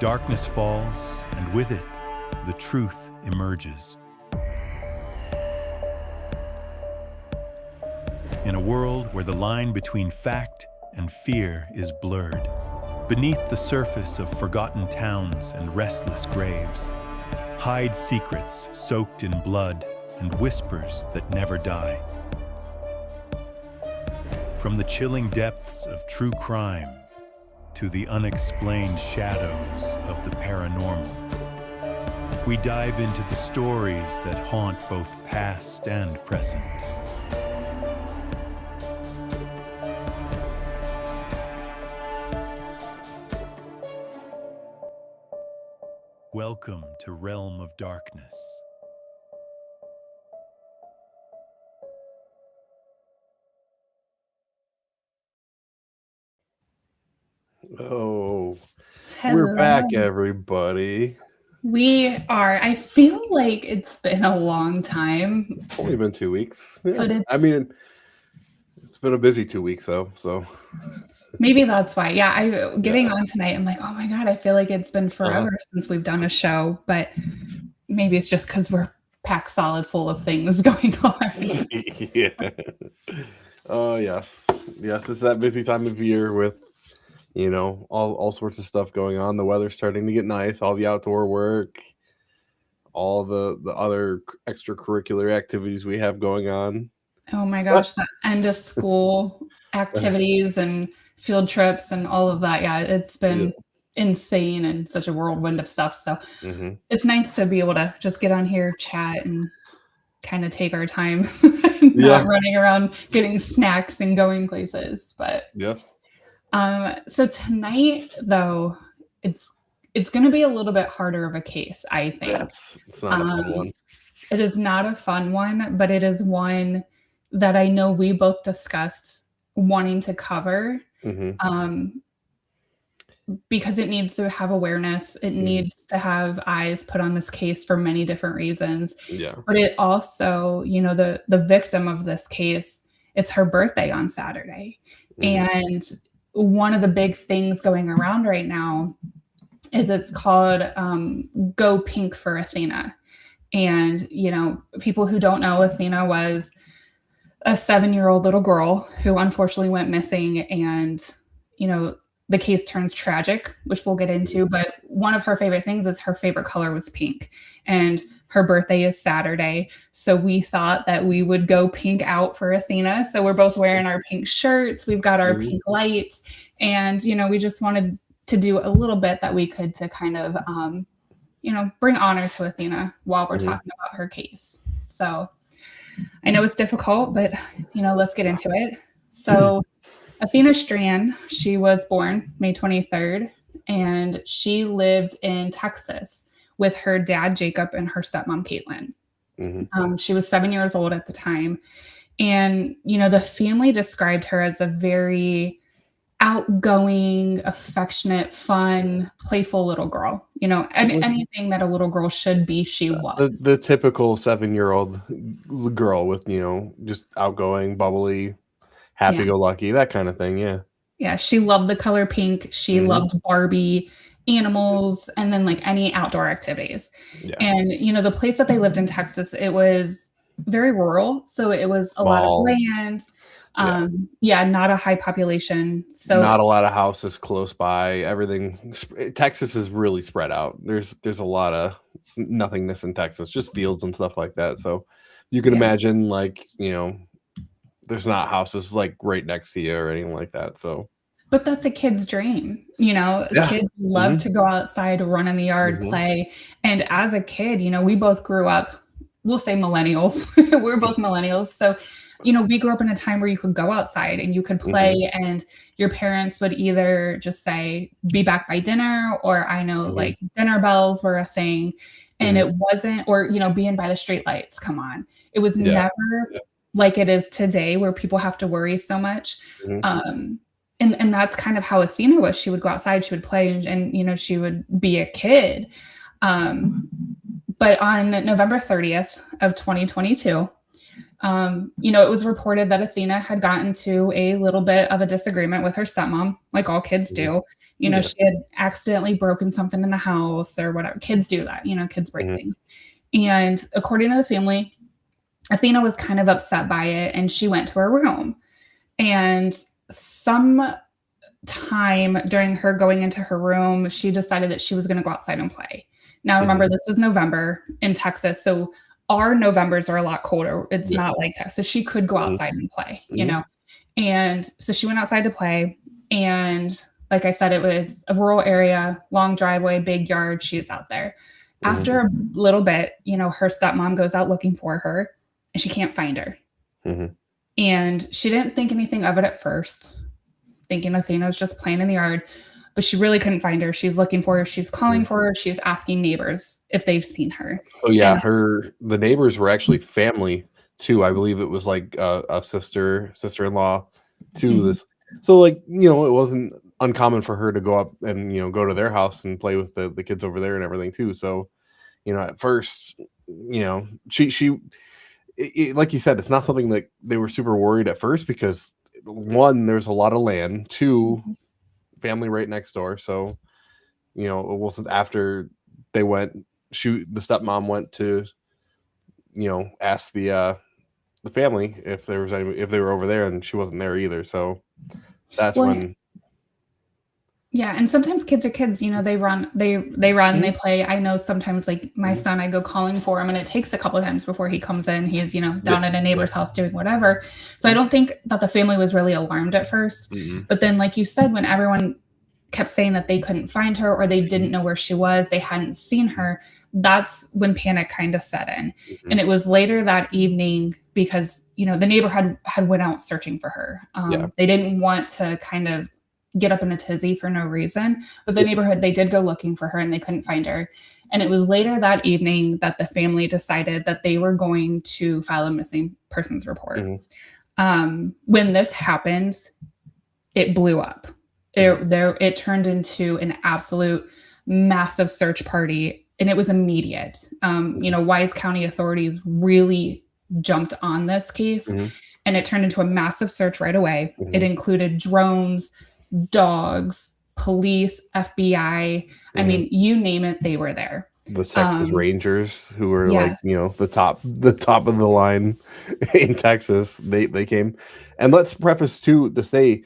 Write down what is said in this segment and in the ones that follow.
Darkness falls, and with it, the truth emerges. In a world where the line between fact and fear is blurred, beneath the surface of forgotten towns and restless graves, hide secrets soaked in blood and whispers that never die. From the chilling depths of true crime to the unexplained shadows of the paranormal, we dive into the stories that haunt both past and present. Welcome to Realm of Darkness. Oh, we're Hello. back, everybody. We are. I feel like it's been a long time. It's only been 2 weeks. Yeah. But I mean, it's been a busy 2 weeks, though. So maybe that's why. Yeah, getting on tonight, I'm like, oh my God, I feel like it's been forever since we've done a show. But maybe it's just because we're packed solid full of things going on. Yeah. Oh, yes. Yes, it's that busy time of year with, all sorts of stuff going on. The weather's starting to get nice, all the outdoor work, all the other extracurricular activities we have going on. Oh my gosh, the end of school activities and field trips and all of that. Yeah, it's been insane and such a whirlwind of stuff. So it's nice to be able to just get on here, chat, and kind of take our time, not running around getting snacks and going places. But yes. So tonight, though, it's going to be a little bit harder of a case, I think. Yes, it's not a fun one. It is not a fun one, but it is one that I know we both discussed wanting to cover, because it needs to have awareness. It needs to have eyes put on this case for many different reasons. Yeah. But it also, the victim of this case, it's her birthday on Saturday. And one of the big things going around right now is it's called Go Pink for Athena. And, people who don't know, Athena was a 7-year-old little girl who unfortunately went missing. And, the case turns tragic, which we'll get into. But one of her favorite things is her favorite color was pink. And her birthday is Saturday. So we thought that we would go pink out for Athena. So we're both wearing our pink shirts. We've got our pink lights. And, we just wanted to do a little bit that we could to kind of, bring honor to Athena while we're talking about her case. So I know it's difficult, but, let's get into it. So Athena Strand, she was born May 23rd, and she lived in Texas with her dad, Jacob, and her stepmom, Caitlin. She was 7 years old at the time. And, the family described her as a very outgoing, affectionate, fun, playful little girl. Anything that a little girl should be, she was. The typical 7-year-old girl with, just outgoing, bubbly, happy-go-lucky, that kind of thing, yeah. Yeah, she loved the color pink. She loved Barbie, animals, and then like any outdoor activities. Yeah. And, the place that they lived in Texas, it was very rural. So it was a lot of land. Not a high population. So not a lot of houses close by. Everything. Texas is really spread out. There's a lot of nothingness in Texas, just fields and stuff like that. So you can imagine, like, there's not houses like right next to you or anything like that. So, but that's a kid's dream. Kids love to go outside, run in the yard, play. And as a kid, we both grew up, we'll say millennials. We're both millennials. So, we grew up in a time where you could go outside and you could play, and your parents would either just say, be back by dinner, or I know like dinner bells were a thing. And it wasn't, or, being by the streetlights, come on. It was never like it is today, where people have to worry so much. And that's kind of how Athena was. She would go outside, she would play, and she would be a kid. But on November 30th of 2022, It was reported that Athena had gotten to a little bit of a disagreement with her stepmom, like all kids do. Yeah. She had accidentally broken something in the house or whatever. Kids do that, kids break things. And according to the family, Athena was kind of upset by it and she went to her room. And some time during her going into her room, she decided that she was going to go outside and play. Now, remember, this is November in Texas, so our Novembers are a lot colder. It's not like Texas. She could go outside and play, And so she went outside to play. And like I said, it was a rural area, long driveway, big yard. She's out there. After a little bit, her stepmom goes out looking for her and she can't find her. And she didn't think anything of it at first, thinking Athena was just playing in the yard, but she really couldn't find her. She's looking for her. She's calling for her. She's asking neighbors if they've seen her. Oh yeah, the neighbors were actually family too. I believe it was like a sister-in-law to this. So like, it wasn't uncommon for her to go up and, go to their house and play with the kids over there and everything too. So, at first, she like you said, it's not something that they were super worried at first because one, there's a lot of land, two, family right next door. So, it wasn't after they went the stepmom went to, ask the family if there was if they were over there, and she wasn't there either. So that's when. Yeah, and sometimes kids are kids, they run, they play. I know sometimes like my son, I go calling for him and it takes a couple of times before he comes in. He's, down at a neighbor's house doing whatever. So I don't think that the family was really alarmed at first. But then like you said, when everyone kept saying that they couldn't find her or they didn't know where she was, they hadn't seen her, that's when panic kind of set in. And it was later that evening because, the neighbor had went out searching for her. They didn't want to kind of get up in a tizzy for no reason, but the neighborhood, they did go looking for her and they couldn't find her. And it was later that evening that the family decided that they were going to file a missing persons report. When this happened, it blew up. It turned into an absolute massive search party, and it was immediate. Wise County authorities really jumped on this case, and it turned into a massive search right away. It included drones, dogs, police, FBI. I mean, you name it, they were there. The Texas Rangers, who were like, the top of the line in Texas, they came. And let's preface too to say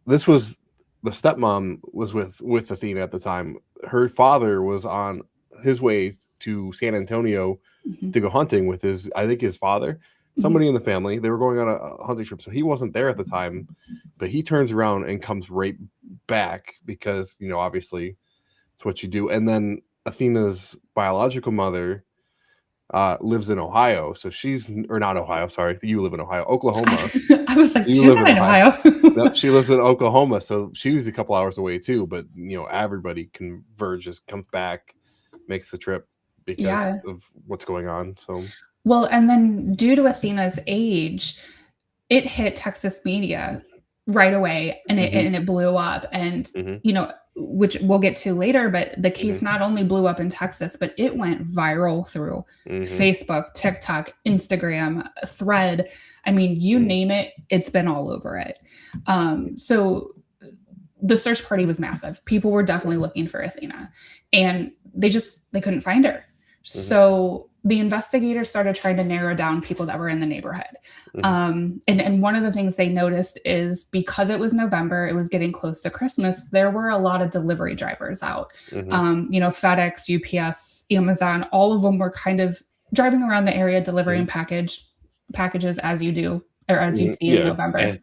this was the stepmom was with Athena at the time. Her father was on his way to San Antonio to go hunting with his father. Somebody in the family, they were going on a hunting trip, so he wasn't there at the time, but he turns around and comes right back because, obviously it's what you do. And then Athena's biological mother lives in Ohio, so not Ohio, sorry, you live in Ohio, Oklahoma. I was like, she's not in Ohio. No, she lives in Oklahoma, so she was a couple hours away too, but everybody converges, comes back, makes the trip because of what's going on. So well, and then due to Athena's age, it hit Texas media right away and it blew up. And, which we'll get to later, but the case not only blew up in Texas, but it went viral through Facebook, TikTok, Instagram, Thread. I mean, you name it, it's been all over it. So the search party was massive. People were definitely looking for Athena and they couldn't find her. So the investigators started trying to narrow down people that were in the neighborhood. And one of the things they noticed is because it was November, it was getting close to Christmas, there were a lot of delivery drivers out. FedEx, UPS, Amazon, all of them were kind of driving around the area delivering packages as you do, or as you see in November.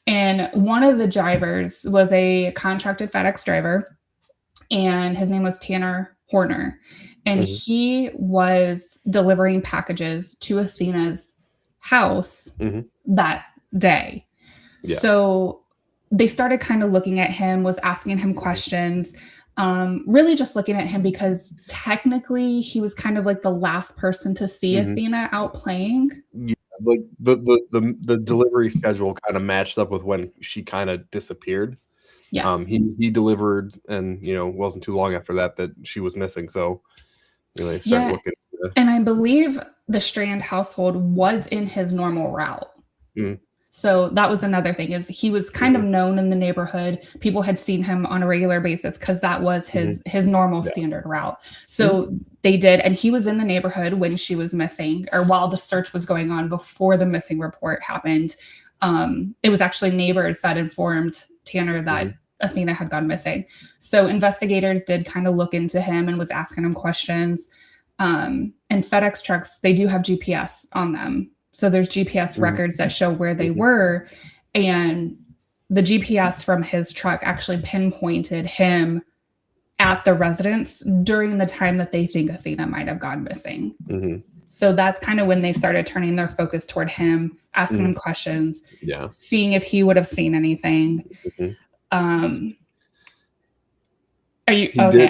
And one of the drivers was a contracted FedEx driver, and his name was Tanner Horner. And he was delivering packages to Athena's house that day. So they started kind of looking at him, was asking him questions, really just looking at him because technically he was kind of like the last person to see Athena out playing. Yeah, like the delivery schedule kind of matched up with when she kind of disappeared. Yes. He delivered, and wasn't too long after that she was missing. So they started looking And I believe the Strand household was in his normal route. Mm. So that was another thing, is he was kind of known in the neighborhood. People had seen him on a regular basis because that was his normal standard route. So they did, and he was in the neighborhood when she was missing, or while the search was going on before the missing report happened. It was actually neighbors that informed Tanner that Athena had gone missing. So investigators did kind of look into him and was asking him questions. And FedEx trucks, they do have GPS on them. So there's GPS records that show where they were. And the GPS from his truck actually pinpointed him at the residence during the time that they think Athena might have gone missing. So that's kind of when they started turning their focus toward him, asking him questions, seeing if he would have seen anything. Are you okay?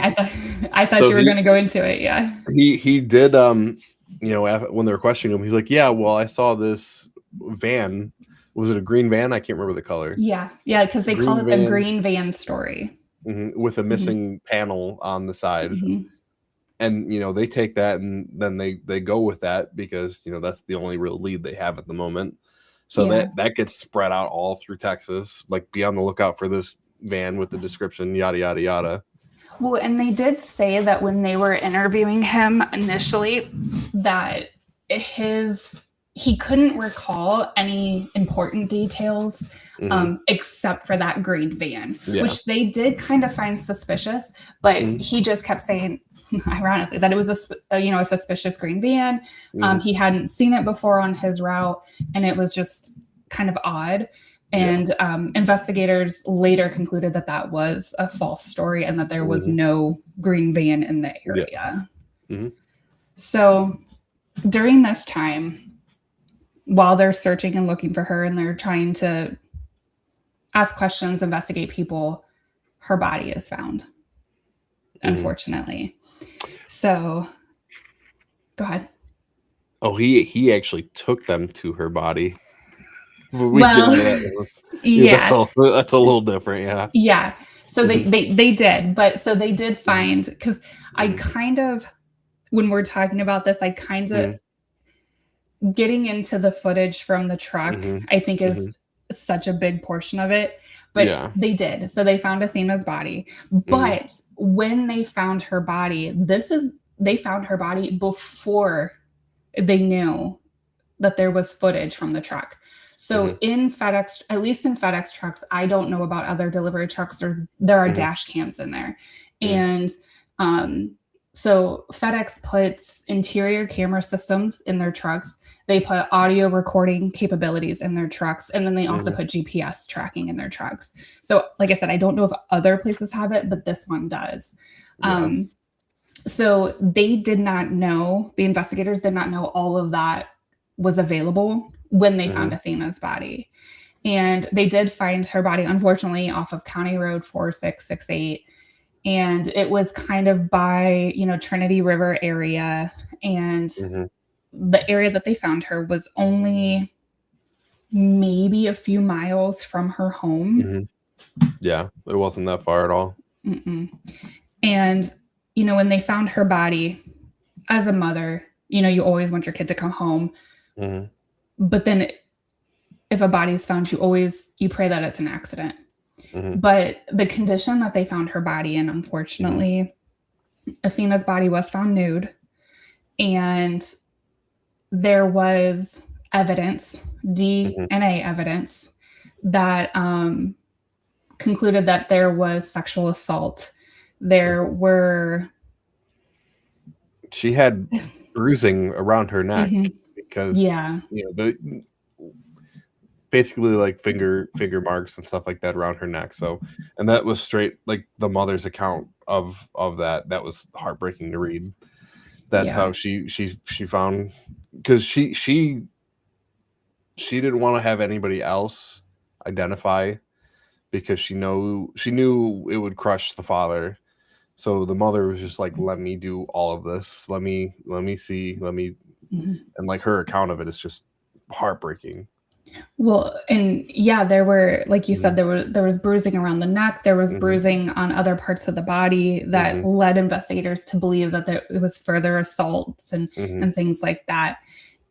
I thought you were going to go into it. Yeah. He did. When they were questioning him, he's like, "Yeah, well, I saw this van. Was it a green van? I can't remember the color." Yeah, because they call it the green van story. With a missing panel on the side. And they take that and then they go with that because that's the only real lead they have at the moment. So that gets spread out all through Texas. Like, be on the lookout for this van with the description, yada yada yada. Well, and they did say that when they were interviewing him initially, that he couldn't recall any important details except for that green van, which they did kind of find suspicious. But he just kept saying, ironically, that it was a suspicious green van. He hadn't seen it before on his route, and it was just kind of odd. And investigators later concluded that that was a false story and that there was no green van in the area. So during this time, while they're searching and looking for her and they're trying to ask questions, investigate people, her body is found, unfortunately. So go ahead. Oh, he actually took them to her body. Well, that's a little different. Yeah. So they did, but so they did find, because I kind of, when we're talking about this, I kind of getting into the footage from the truck, I think is such a big portion of it. But they did. So they found Athena's body. But when they found her body, they found her body before they knew that there was footage from the truck. So in FedEx, at least in FedEx trucks, I don't know about other delivery trucks. There are dash cams in there. And so FedEx puts interior camera systems in their trucks. They put audio recording capabilities in their trucks. And then they also put GPS tracking in their trucks. So like I said, I don't know if other places have it, but this one does. So they did not know, the investigators did not know all of that was available when they found Athena's body. And they did find her body, unfortunately, off of County Road 4668. And it was kind of by, Trinity River area. And the area that they found her was only maybe a few miles from her home. Yeah, it wasn't that far at all. And, when they found her body, as a mother, you always want your kid to come home. But then if a body is found, you pray that it's an accident. But the condition that they found her body in, unfortunately, Athena's body was found nude. And there was evidence, DNA evidence, that concluded that there was sexual assault. She had bruising around her neck because basically like finger marks and stuff like that around her neck. So, and that was straight like the mother's account of that. That was heartbreaking to read. That's how she found, because she didn't want to have anybody else identify, because she knew it would crush the father. So the mother was just like, let me do all of this. Let me see. And like her account of it is just heartbreaking. Well, and yeah, there were, like you said, Mhm. there was bruising around the neck, there was Mhm. bruising on other parts of the body that Mhm. led investigators to believe that it was further assaults Mhm. and things like that.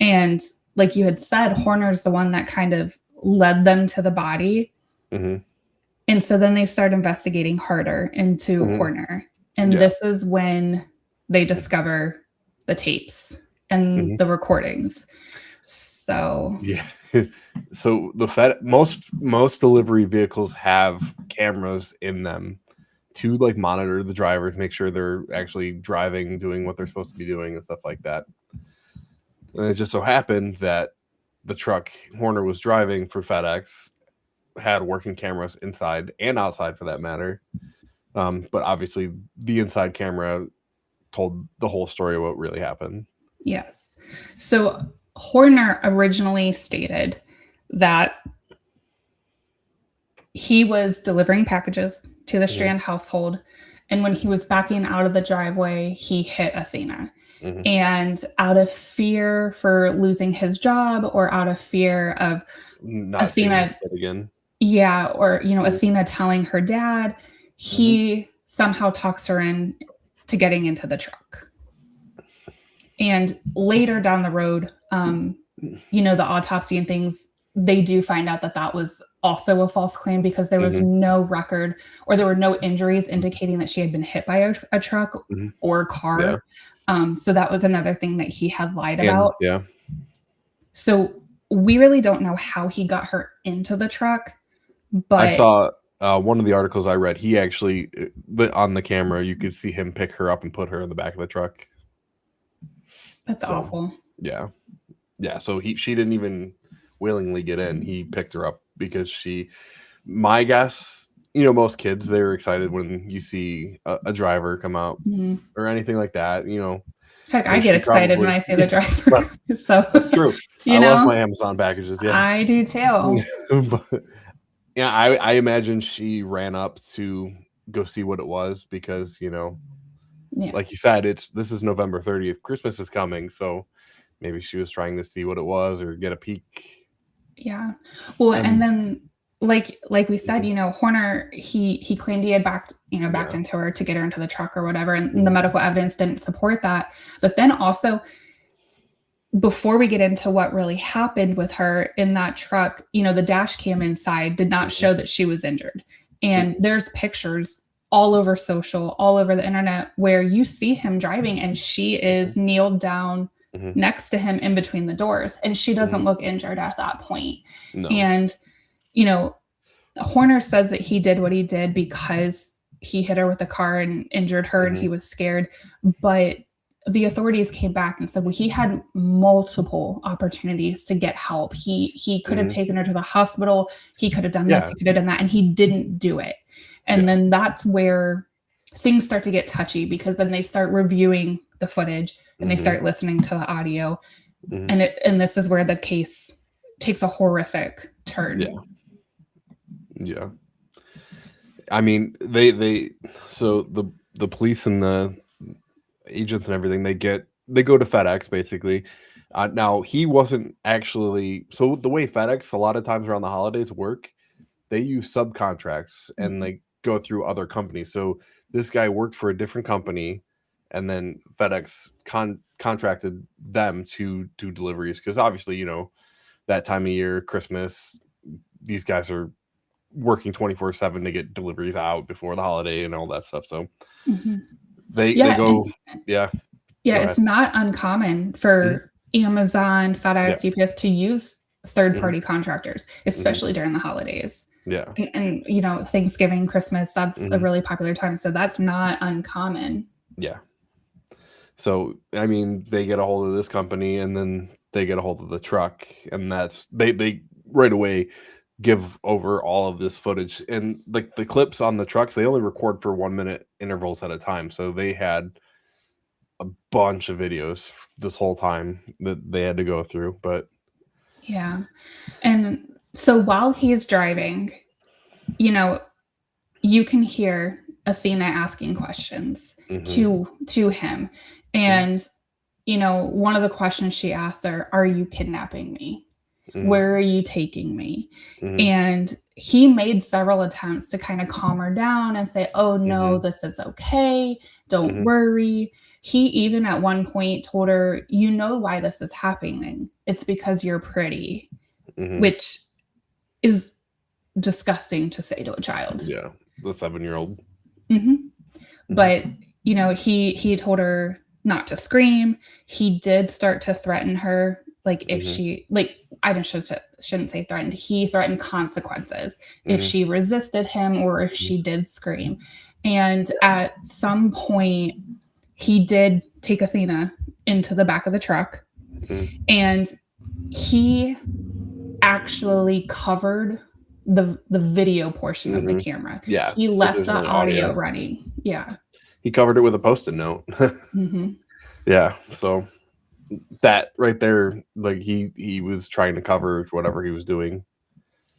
And like you had said, Horner's the one that kind of led them to the body. Mhm. And so then they start investigating harder into Mhm. Horner. And Yeah. this is when they discover the tapes and Mhm. the recordings. So, Yeah. So the most delivery vehicles have cameras in them to like monitor the drivers, make sure they're actually driving, doing what they're supposed to be doing and stuff like that. And it just so happened that the truck Horner was driving for FedEx had working cameras inside and outside for that matter. But obviously the inside camera told the whole story of what really happened. yes. So Horner originally stated that he was delivering packages to the Mhm. Strand household. And when he was backing out of the driveway, he hit Athena. Mhm. And out of fear for losing his job or out of fear of Not seeing his Athena, kid again. yeah, or, Mhm. Athena telling her dad, Mhm. he somehow talks her in to getting into the truck. And later down the road, the autopsy and things, they do find out that that was also a false claim because there was Mhm. no record or there were no injuries indicating that she had been hit by a truck Mhm. or Yeah. car. So that was another thing that he had lied And about. yeah. So we really don't know how he got her into the truck, I but saw one of the articles I read. He actually, but on the camera, you could see him pick her up and put her in the back of the truck. that's So, awful. yeah, yeah. So she didn't even willingly get in. He picked her up because she. My guess, most kids they're excited when you see a driver come out Mhm. or anything like that. Heck, So I get she excited when probably I see the yeah. driver. Well, So, that's true. I you love know, my Amazon packages. Yeah. I do too. But yeah, I imagine she ran up to go see what it was because, Yeah. like you said, this is November 30th. Christmas is coming, so maybe she was trying to see what it was or get a peek. Yeah. Well, and And then like we said, mhm, Horner, he claimed he had backed yeah. into her to get her into the truck or whatever, and the Mhm, medical evidence didn't support that. But then also, before we get into what really happened with her in that truck, the dash cam inside did not mhm, show that she was injured. And mhm, there's pictures all over social, all over the internet where you see him driving and she mhm, is kneeled down mhm, next to him in between the doors and she doesn't mhm. look injured at that point. No. And you know, Horner says that he did what he did because he hit her with a car and injured her and he Mhm, was scared. But the authorities came back and said, well, he had multiple opportunities to get help. He could have mhm. taken her to the hospital. He could have done this. Yeah, He could have done that, and he didn't do it. And yeah. then that's where things start to get touchy because then they start reviewing the footage and they Mhm, start listening to the audio, mhm. and this is where the case takes a horrific turn. Yeah, yeah. I mean, they so the police and the agents and everything, they go to FedEx basically. Now he wasn't actually so the way FedEx a lot of times around the holidays work, they use subcontracts and Mhm. they go through other companies. So this guy worked for a different company, and then FedEx contracted them to do deliveries because obviously that time of year, Christmas, these guys are working 24/7 to get deliveries out before the holiday and all that stuff. So Mhm. they Yeah, go, and yeah, yeah, go ahead. it's not uncommon Mhm. for Amazon, Yeah. FedEx, UPS to use Mhm. third-party contractors, Mhm. especially during the holidays. Yeah. And Thanksgiving, Christmas, that's a Mhm. really popular time, so that's not uncommon. Yeah. So, I mean, they get a hold of this company and then they get a hold of the truck and that's they right away give over all of this footage and like the clips on the trucks, they only record for 1 minute intervals at a time. So they had a bunch of videos this whole time that they had to go through. But Yeah, and so while he's driving, you know, you can hear Athena asking questions mhm, to him, mhm, and, one of the questions she asks are you kidnapping me?" Where are you taking me? Mhm. And he made several attempts to kind of calm her down and say, oh, no, this is okay. Don't worry. He even at one point told her, you know why this is happening. It's because you're pretty, which is disgusting to say to a child. Yeah, the 7-year-old. But, you know, he told her not to scream. He did start to threaten her. Like if she, like, shouldn't say threatened. He threatened consequences if she resisted him or if she did scream. And at some point, he did take Athena into the back of the truck, and he actually covered the video portion of the camera. Yeah, He so left there's the no audio audio. running. Yeah. He covered it with a Post-it note. Yeah, so that right there, like he was trying to cover whatever he was doing.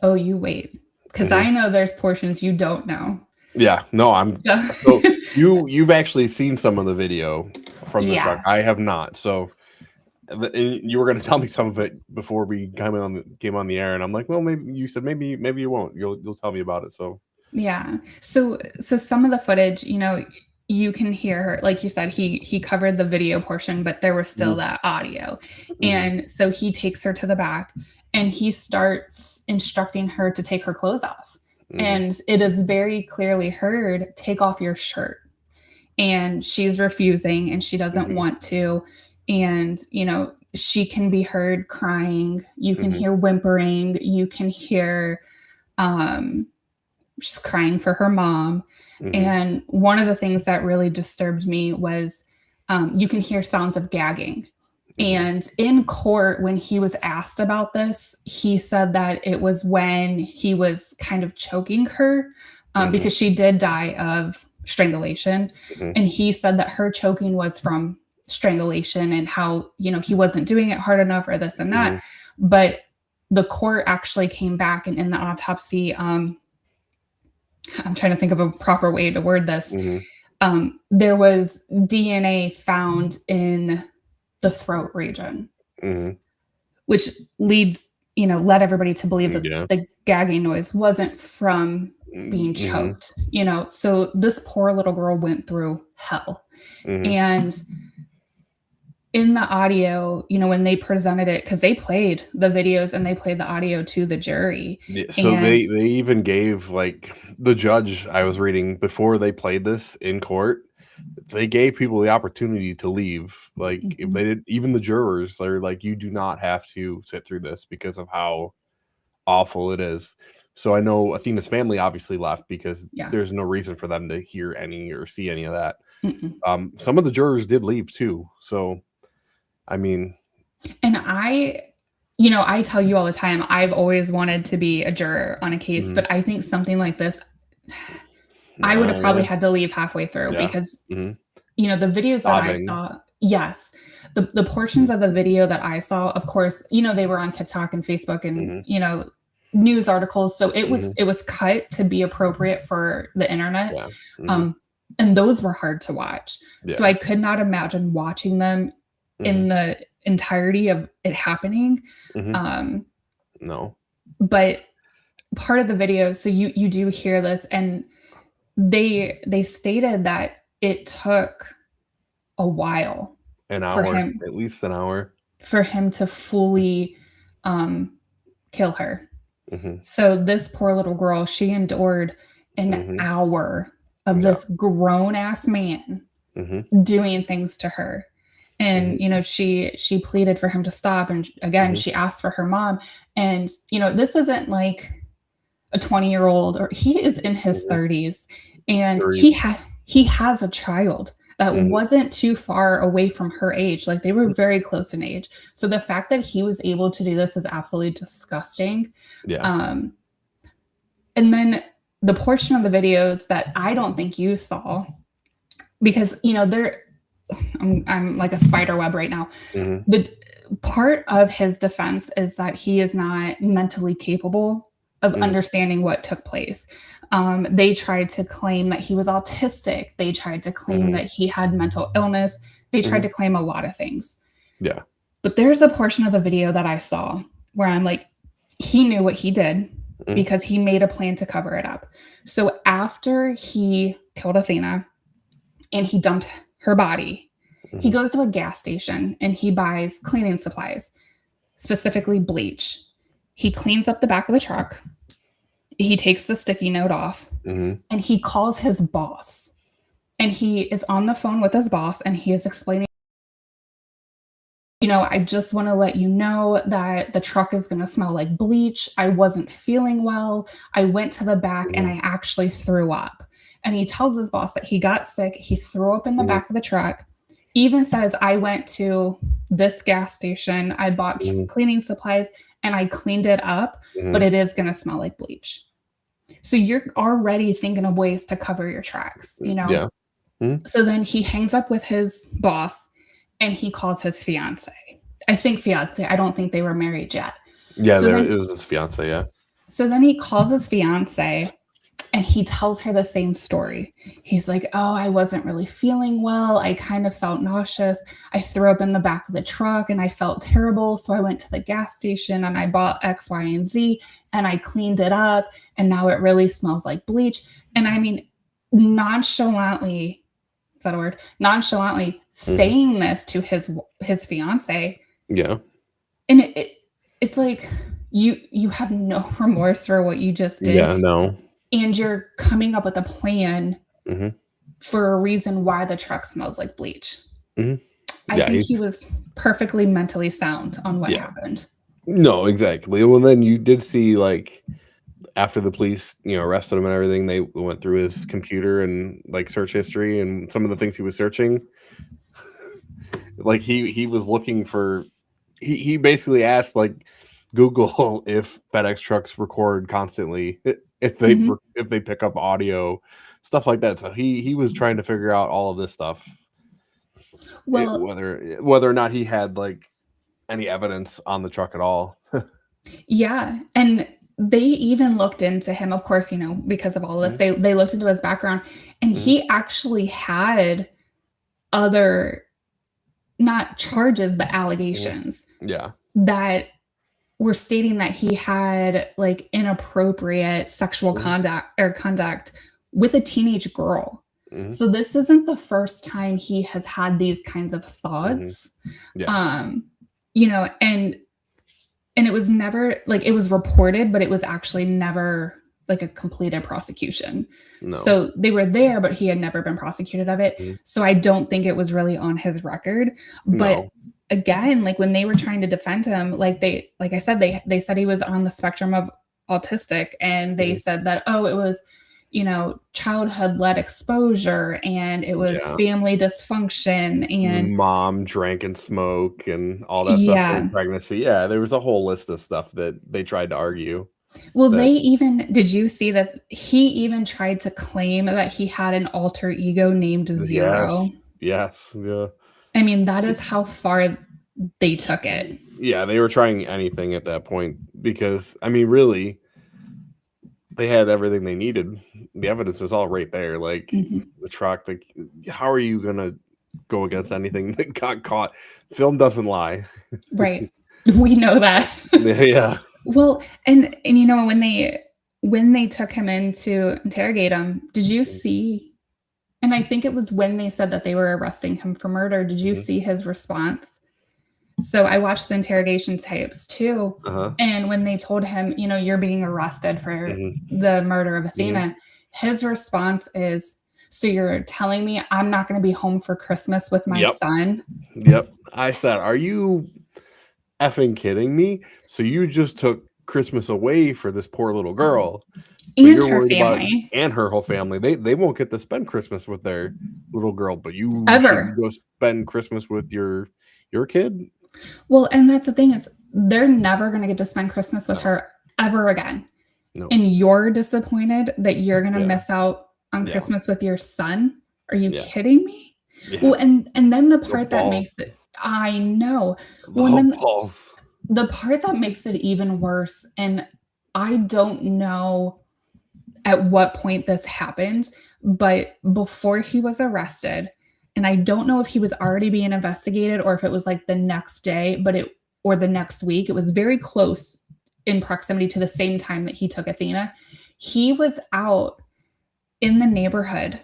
Oh, you wait, because I know there's portions you don't know. Yeah, no, so you've actually seen some of the video from the truck. I have not. So and you were going to tell me some of it before we came on the air, and I'm like, well, maybe you said maybe you won't. You'll tell me about it. So yeah. So some of the footage, you know, you can hear her, like you said, he covered the video portion, but there was still that audio. And so he takes her to the back and he starts instructing her to take her clothes off. And it is very clearly heard, take off your shirt. And she's refusing and she doesn't want to. And, you know, she can be heard crying. You can hear whimpering. You can hear she's crying for her mom. And one of the things that really disturbed me was you can hear sounds of gagging. And in court, when he was asked about this, he said that it was when he was kind of choking her because she did die of strangulation. And he said that her choking was from strangulation and how, you know, he wasn't doing it hard enough or this and that. But the court actually came back and in the autopsy, I'm trying to think of a proper way to word this. There was DNA found in the throat region, which led everybody to believe that the gagging noise wasn't from being choked, you know. So this poor little girl went through hell. And in the audio, you know, when they presented it, because they played the videos and they played the audio to the jury. So they even gave, like, the judge I was reading before they played this in court, they gave people the opportunity to leave. Like if they did, even the jurors, they're like, you do not have to sit through this because of how awful it is. So I know Athena's family obviously left because there's no reason for them to hear any or see any of that. Some of the jurors did leave too. So, I mean, and I tell you all the time, I've always wanted to be a juror on a case, but I think something like this, I would have probably had to leave halfway through because, you know, the videos that I saw, the portions of the video that I saw, of course, you know, they were on TikTok and Facebook and, you know, news articles. So it was cut to be appropriate for the internet. And those were hard to watch. So I could not imagine watching them in the entirety of it happening. No. But part of the video, so you do hear this, and they stated that it took a while, an hour, for him, at least an hour, for him to fully kill her. So this poor little girl, she endured an hour of this grown ass man doing things to her. And, you know, she pleaded for him to stop. And again, she asked for her mom. And, you know, this isn't like a 20-year-old, or he is in his 30s. And he has a child that wasn't too far away from her age. Like they were very close in age. So the fact that he was able to do this is absolutely disgusting. And then the portion of the videos that I don't think you saw, because, you know, I'm like a spider web right now. The part of his defense is that he is not mentally capable of understanding what took place. They tried to claim that he was autistic. They tried to claim that he had mental illness. They tried to claim a lot of things. But there's a portion of the video that I saw where I'm like, he knew what he did Mhm. because he made a plan to cover it up. So after he killed Athena and he dumped her body, he Mhm. goes to a gas station and he buys cleaning supplies, specifically bleach. He cleans up the back of the truck. He takes the sticky note off Mhm. and he calls his boss. And he is on the phone with his boss and he is explaining, I just want to let you know that the truck is going to smell like bleach. I wasn't feeling well. I went to the back and Mhm. I actually threw up. And he tells his boss that he got sick. He threw up in the Mhm. back of the truck. Even says, I went to this gas station. I bought Mhm. cleaning supplies and I cleaned it up, but Mhm. it is going to smell like bleach. So you're already thinking of ways to cover your tracks. Yeah. Mhm. So then he hangs up with his boss and he calls his fiance. I think fiance. I don't think they were married yet. Yeah, So it then was his fiance, yeah. so then he calls his fiance and he tells her the same story. He's like, "Oh, I wasn't really feeling well. I kind of felt nauseous. I threw up in the back of the truck and I felt terrible. So I went to the gas station and I bought X, Y, and Z and I cleaned it up. And now it really smells like bleach." And I mean, nonchalantly, is that a word? Nonchalantly Mhm. saying this to his fiance. Yeah. And it's like you have no remorse for what you just did. Yeah, no. And you're coming up with a plan Mhm. for a reason why the truck smells like bleach. Mhm. I Yeah, think he he's was perfectly mentally sound on what yeah. happened. No, exactly. Well, then you did see, like, after the police, arrested him and everything, they went through his computer and, like, search history and some of the things he was searching. Like, he was looking for he basically asked, like, Google if FedEx trucks record constantly, Mhm. if they pick up audio, stuff like that. So he was trying to figure out all of this stuff, Well, whether or not he had, like, any evidence on the truck at all. yeah, and they even looked into him, of course, because of all this. Mhm. They looked into his background, and Mhm. he actually had other, not charges, but Mhm. allegations Yeah. that were stating that he had, like, inappropriate sexual Mhm. conduct with a teenage girl. Mhm. So this isn't the first time he has had these kinds of Mhm. thoughts. Yeah. Um, and it was never like, it was reported, but it was actually never like a completed prosecution. No. So they were there, but he had never been prosecuted of it. Mhm. So I don't think it was really on his record. But No. again, like when they were trying to defend him, like I said, they said he was on the spectrum of autistic, and they Mhm. said that, oh, it was, childhood led exposure and it was Yeah. family dysfunction and Mom drank and smoke and all that stuff during yeah. pregnancy. Yeah, there was a whole list of stuff that they tried to argue Well, that did you see that he even tried to claim that he had an alter ego named yes, Zero? yes, yeah. I mean, that is how far they took it. Yeah, they were trying anything at that point because, I mean, really, they had everything they needed. The evidence was all right there, like, Mhm. the truck, like, how are you gonna go against anything that got caught? Film doesn't lie. Right. We know that. Yeah. Well, and when they took him in to interrogate him, did you see, and I think it was when they said that they were arresting him for murder, did you Mhm. see his response? So I watched the interrogation tapes too, Uh-huh. and when they told him, "You're being arrested for Mhm. the murder of Mhm. Athena," his response is, "So you're telling me I'm not gonna be home for Christmas with my Yep. son?" Yep. I said, "Are you effing kidding me? So you just took Christmas away for this poor little girl, but And you're her worried about family. and her whole family. They won't get to spend Christmas with their little girl, but you should Ever. go spend Christmas with your kid?" Well, and that's the thing is they're never gonna get to spend Christmas with No. her ever again. No. And you're disappointed that you're gonna Yeah. miss out on Yeah. Christmas with your son? Are you Yeah. kidding me? Yeah. Well, and then the The part that balls. makes it, I know. Well, and The then balls. the part that makes it even worse, and I don't know at what point this happened, but before he was arrested, and I don't know if he was already being investigated or if it was like the next day, but or the next week. It was very close in proximity to the same time that he took Athena. He was out in the neighborhood,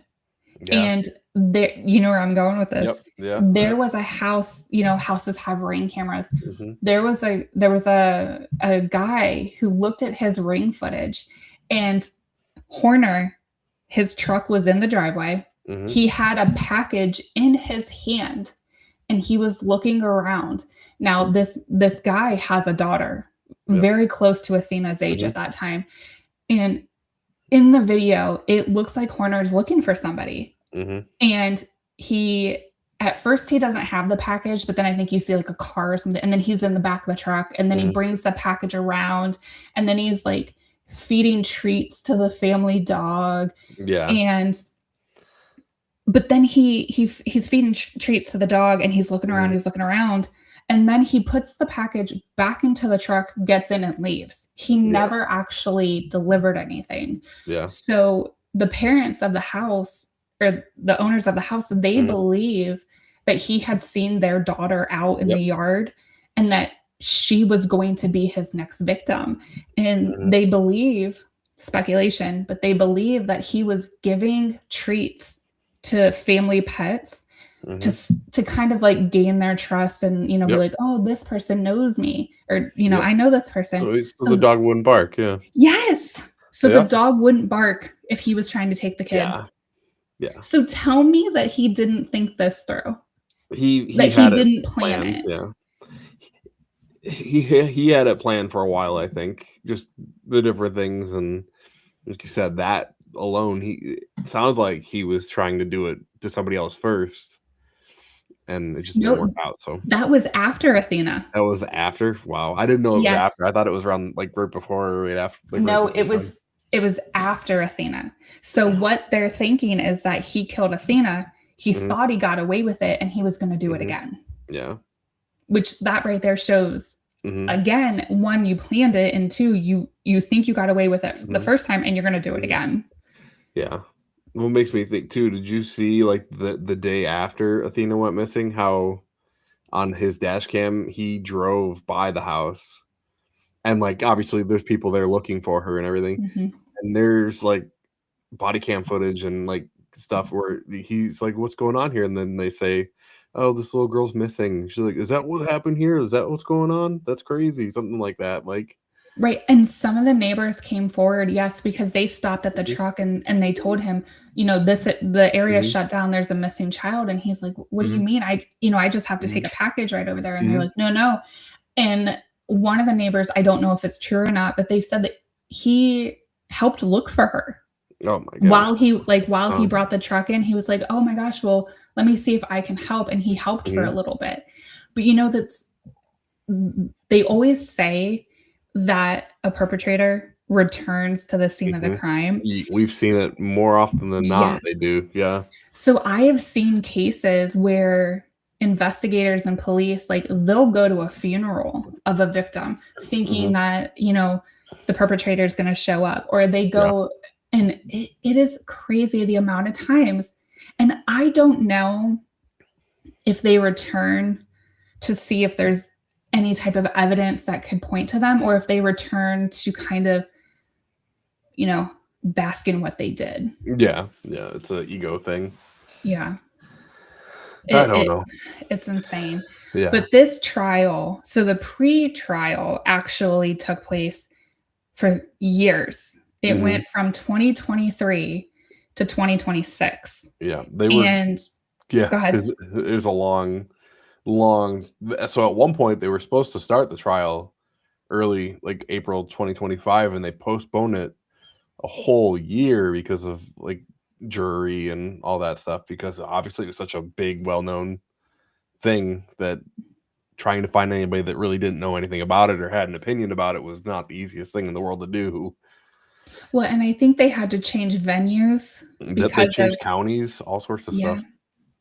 Yeah. and there, you know where I'm going with Yep. this. Yeah. There was a house, houses have Ring cameras. Mm-hmm. There was a guy who looked at his Ring footage, and Horner, his truck was in the driveway. Mm-hmm. He had a package in his hand, and he was looking around. Now, this guy has a daughter, Yep. very close to Athena's age Mm-hmm. at that time. And in the video, it looks like Horner's looking for somebody. Mm-hmm. And at first he doesn't have the package, but then I think you see like a car or something, and then he's in the back of the truck, and then he Mm-hmm. brings the package around, and then he's like feeding treats to the family dog. Yeah. But then he's feeding treats to the dog, and he's looking around, and then he puts the package back into the truck, gets in, and leaves. He never actually delivered anything. Yeah. So the parents of the house, or the owners of the house, they Mhm. believe that he had seen their daughter out in Yep. the yard, and that she was going to be his next victim. And Mhm. they believe, speculation, but they believe that he was giving treats to family pets Mhm. to kind of like gain their trust, and be Yep. like, oh, this person knows me, or Yep. I know this person. So the dog wouldn't bark. Yeah. Yes. So the Yeah. dog wouldn't bark if he was trying to take the kid. Yeah. Yeah. So tell me that he didn't think this through. He That he had it didn't plan planned. it. Yeah. He had it planned for a while. I think just the different things, and like you said, that alone, it sounds like he was trying to do it to somebody else first, and it just didn't work out. So That was after Athena. that was after. Wow, I didn't know it was Yes. after. I thought it was around like right before or right after. Like, No, right at the same time. it was after Athena. So what they're thinking is that he killed Athena. He Mhm. thought he got away with it, and he was going to do it Mhm. again. Yeah. Which that right there shows, Mhm. again, one, you planned it, and two, you think you got away with it the Mhm. first time, and you're going to do it Mhm. again. Yeah. What makes me think too, did you see like the day after Athena went missing, how on his dash cam he drove by the house, and like obviously there's people there looking for her and everything, Mhm. and there's like body cam footage and like stuff where he's like, what's going on here? And then they say, oh, this little girl's missing. She's like, is that what happened here? Is that what's going on? That's crazy. Something like that. Like, Right, and some of the neighbors came forward, yes, because they stopped at the Mhm. truck, and they told him, the area Mhm. shut down, there's a missing child, and he's like, "What do you Mhm. mean? I just have to take Mhm. a package right over there." And they're Mhm. like, "No, no." And one of the neighbors, I don't know if it's true or not, but they said that he helped look for her. Oh my gosh. While he Um, brought the truck in, he was like, "Oh my gosh, well, let me see if I can help." And he helped for a mhm. little bit. But that's they always say that a perpetrator returns to the scene of the Mhm. crime. We've seen it more often than Yeah. not. They do. Yeah. So I have seen cases where investigators and police, like, they'll go to a funeral of a victim thinking Mhm. that, the perpetrator is going to show up, or they Yeah. go, and it is crazy the amount of times. And I don't know if they return to see if there's any type of evidence that could point to them, or if they return to kind of, bask in what they did. Yeah. Yeah. It's an ego thing. Yeah. I don't know. It's insane. Yeah. But this trial, so the pre-trial actually took place for years. It Mhm. went from 2023 to 2026. Yeah. They were. And Yeah. go ahead. It was a long. So at one point they were supposed to start the trial early, like April 2025, and they postponed it a whole year because of like jury and all that stuff, because obviously it's such a big, well-known thing that trying to find anybody that really didn't know anything about it or had an opinion about it was not the easiest thing in the world to do. Well, and I think they had to change venues That they because of, changed counties, all sorts of yeah. stuff.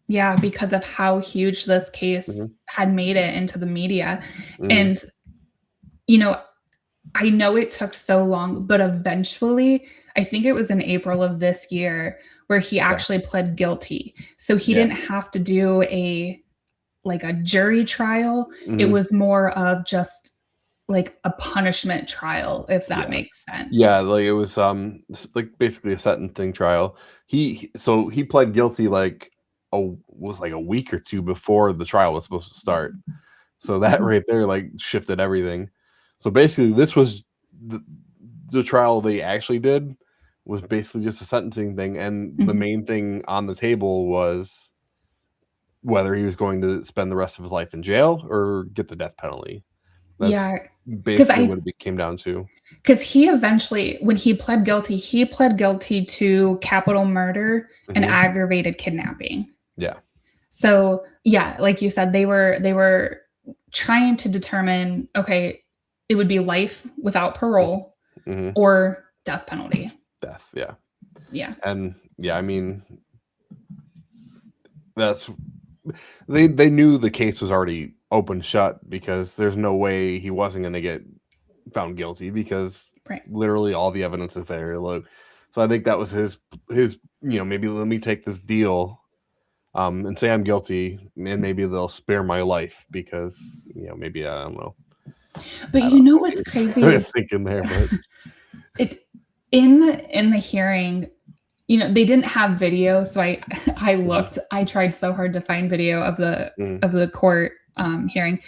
Yeah, because of how huge this case Mhm. had made it into the media. Mhm. And, you know, I know it took so long, but eventually, I think it was in April of this year where he actually pled guilty. So he Yeah. didn't have to do like a jury trial. It Mhm. was more of just like a punishment trial, if that Yeah. makes Yeah, sense. like, it was, like, basically a sentencing trial. So he pled guilty, like, a week or 2 before the trial was supposed to start. So that Mhm. right there, like, shifted everything. So basically, this was the the trial they actually did was basically just a sentencing thing, and the Mhm. main thing on the table was whether he was going to spend the rest of his life in jail or get the death penalty. That's Yeah, because basically what it came down to. he eventually, when he pled guilty to capital murder and Mhm. aggravated kidnapping. Yeah. So, yeah, like you said, they were trying to determine, okay, it would be life without Mhm. parole Mhm. or death penalty. Death, yeah. Yeah. And, yeah, I mean, that's they knew the case was already open shut because there's no way he wasn't gonna get found guilty because Right. literally all the evidence is there. Look, so I think that was his maybe let me take this deal and say I'm guilty and maybe they'll spare my life because maybe But I you don't know know what what's he crazy was is thinking there, but it in the hearing, they didn't have video, so I Mhm, looked. I tried so hard to find video mhm, of the court hearing,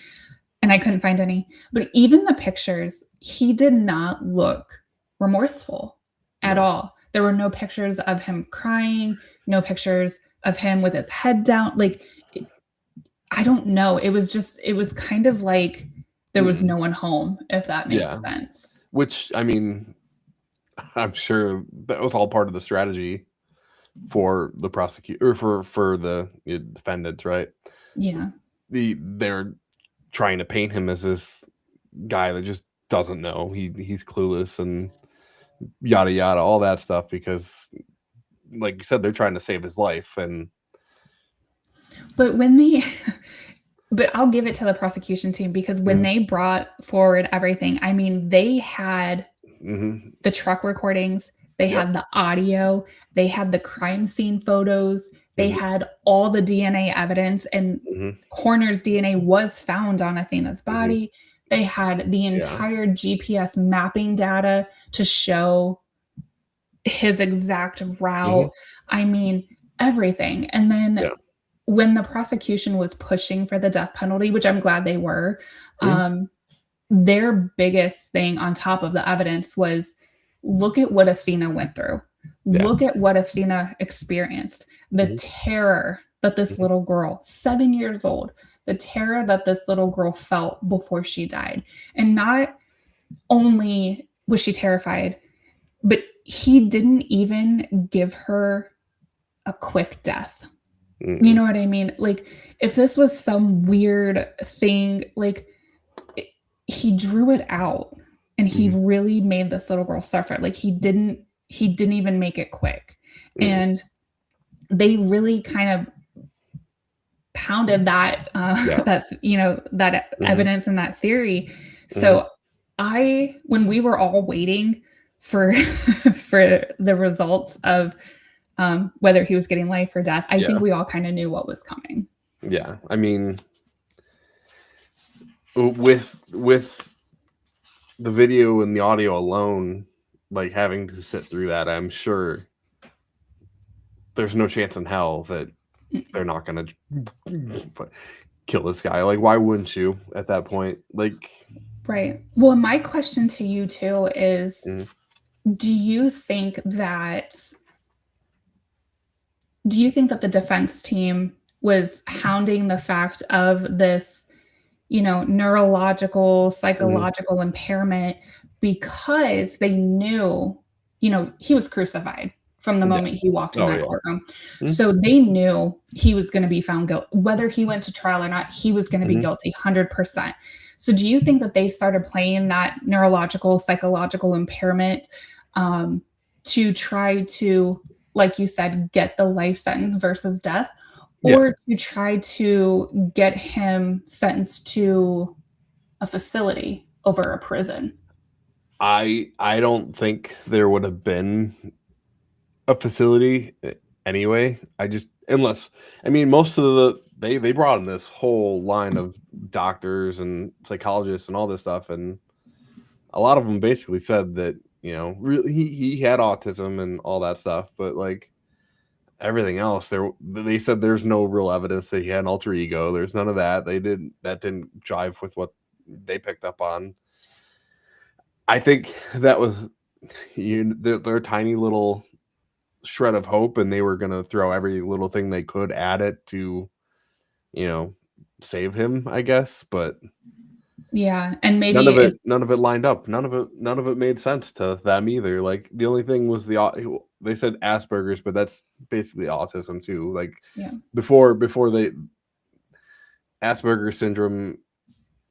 and I couldn't find any. But even the pictures, he did not look remorseful at no, all. There were no pictures of him crying, no pictures of him with his head down. Like, I don't know. It was kind of like there was mm-mm, no one home, if that makes yeah. sense. Which I mean, I'm sure that was all part of the strategy for the prosecutor or for the defendants, right? Yeah. They're trying to paint him as this guy that just doesn't know. He's clueless and yada yada, all that stuff because like you said, they're trying to save his life and But when they but I'll give it to the prosecution team because when mhm, they brought forward everything, I mean, they had mhm, the truck recordings, they yep, had the audio, they had the crime scene photos, they mhm, had all the DNA evidence, and mhm, Horner's DNA was found on Athena's mhm, body. They had the yeah, entire GPS mapping data to show his exact mhm, route. I mean, everything. And then yeah, when the prosecution was pushing for the death penalty, which I'm glad they were, mhm, um, their biggest thing on top of the evidence was look at what Athena went through. yeah, Look at what Athena experienced. The mhm, terror that this mhm, little girl, 7 years old, the terror that this little girl felt before she died. And not only was she terrified, but he didn't even give her a quick death. You mm-mm, know what I mean? Like, if this was some weird thing, like, it he drew it out, and he mhm, really made this little girl suffer. Like, he didn't even make it quick, mm-mm, and they really kind of pounded that, yeah, that mhm, evidence and that theory. mhm, So, when we were all waiting for for the results of, whether he was getting life or death, I yeah, think we all kinda knew what was coming. yeah. I mean, with the video and the audio alone, like having to sit through that, I'm sure there's no chance in hell that they're not gonna kill this guy. Like, why wouldn't you at that point? Like, Right. Well, my question to you too is, mm, do you think that the defense team was hounding the fact of this, neurological, mhm, psychological impairment because they knew, he was crucified from the yeah, moment he walked in oh that yeah, courtroom. mm, So they knew he was going to be found guilty. Whether he went to trial or not, he was going to be mhm, guilty 100%. So do you think that they started playing that neurological, psychological impairment um, to try to, like you said, get the life sentence versus death? yeah. Or to try to get him sentenced to a facility over a prison. I don't think there would have been a facility anyway. I just unless I mean most of they brought in this whole line of doctors and psychologists and all this stuff, and a lot of them basically said that, you know, really he had autism and all that stuff, but like everything else, they said there's no real evidence that he had an alter ego. There's none of that. That didn't jive with what they picked up on. I think that was their tiny little shred of hope, and they were gonna throw every little thing they could at it to, you know, save him, I guess. But Yeah, and maybe none of it lined up. None of it made sense to them either. Like the only thing was they said Asperger's, but that's basically autism too. Like yeah. before they Asperger's syndrome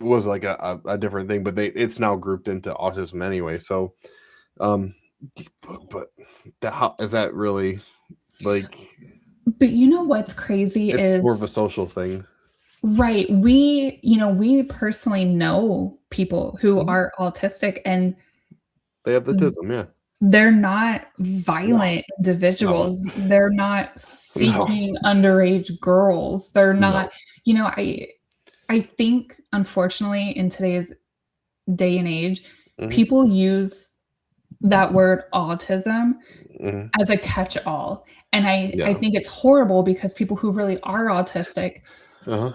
was like a different thing, but it's now grouped into autism anyway. So, but how is that really like? But you know what's crazy It's is more of a social thing. Right. We personally know people who Mhm. are autistic, and They have autism, yeah. they're not violent individuals. They're not seeking underage girls. They're not, I think unfortunately in today's day and age, Mhm. people use that word autism Mhm. as a catch-all. And I Yeah. think it's horrible because people who really are autistic, Uh-huh.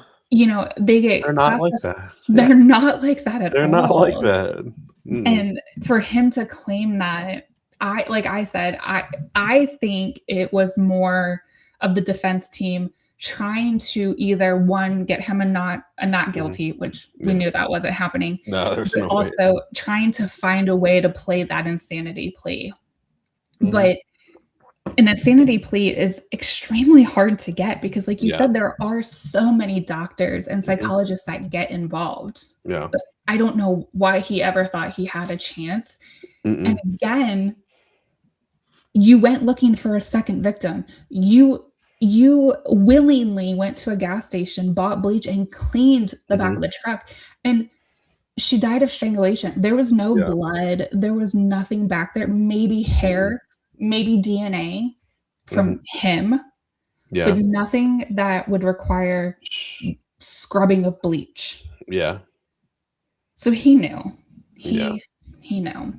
they get They're not like classified. that. They're not like that at They're all. not like that. Mm-mm. And for him to claim that, I think it was more of the defense team trying to either one get him a not guilty, which we knew that wasn't happening, No, there's but no way. also trying to find a way to play that insanity plea. Mhm. But an insanity plea is extremely hard to get because, like you Yeah. said, there are so many doctors and psychologists that get involved. Yeah. But I don't know why he ever thought he had a chance. Mm-mm. And again, you went looking for a second victim. You willingly went to a gas station, bought bleach, and cleaned the back of the truck. And she died of strangulation. There was no Yeah. blood. There was nothing back there. Maybe hair, maybe DNA from him, Yeah. but nothing that would require scrubbing of bleach. Yeah. So he knew. Yeah. He knew.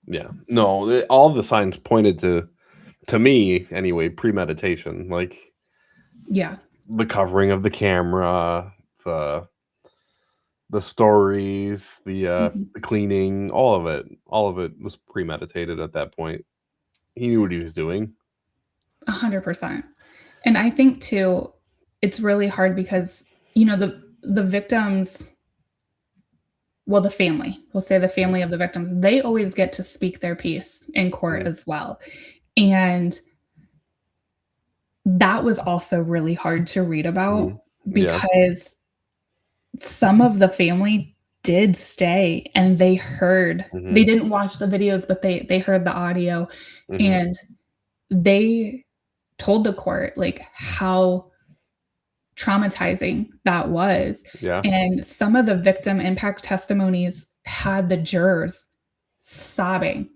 Yeah. No, all the signs pointed to me anyway, premeditation. Like Yeah. the covering of the camera, the stories, the cleaning, all of it was premeditated at that point. He knew what he was doing. 100%. And I think too, it's really hard because, the victims, well, the family, we'll say the family of the victims, they always get to speak their piece in court as well. And that was also really hard to read about because some of the family did stay and they heard, they didn't watch the videos, but they heard the audio and they told the court like how traumatizing that was. Yeah. And some of the victim impact testimonies had the jurors sobbing,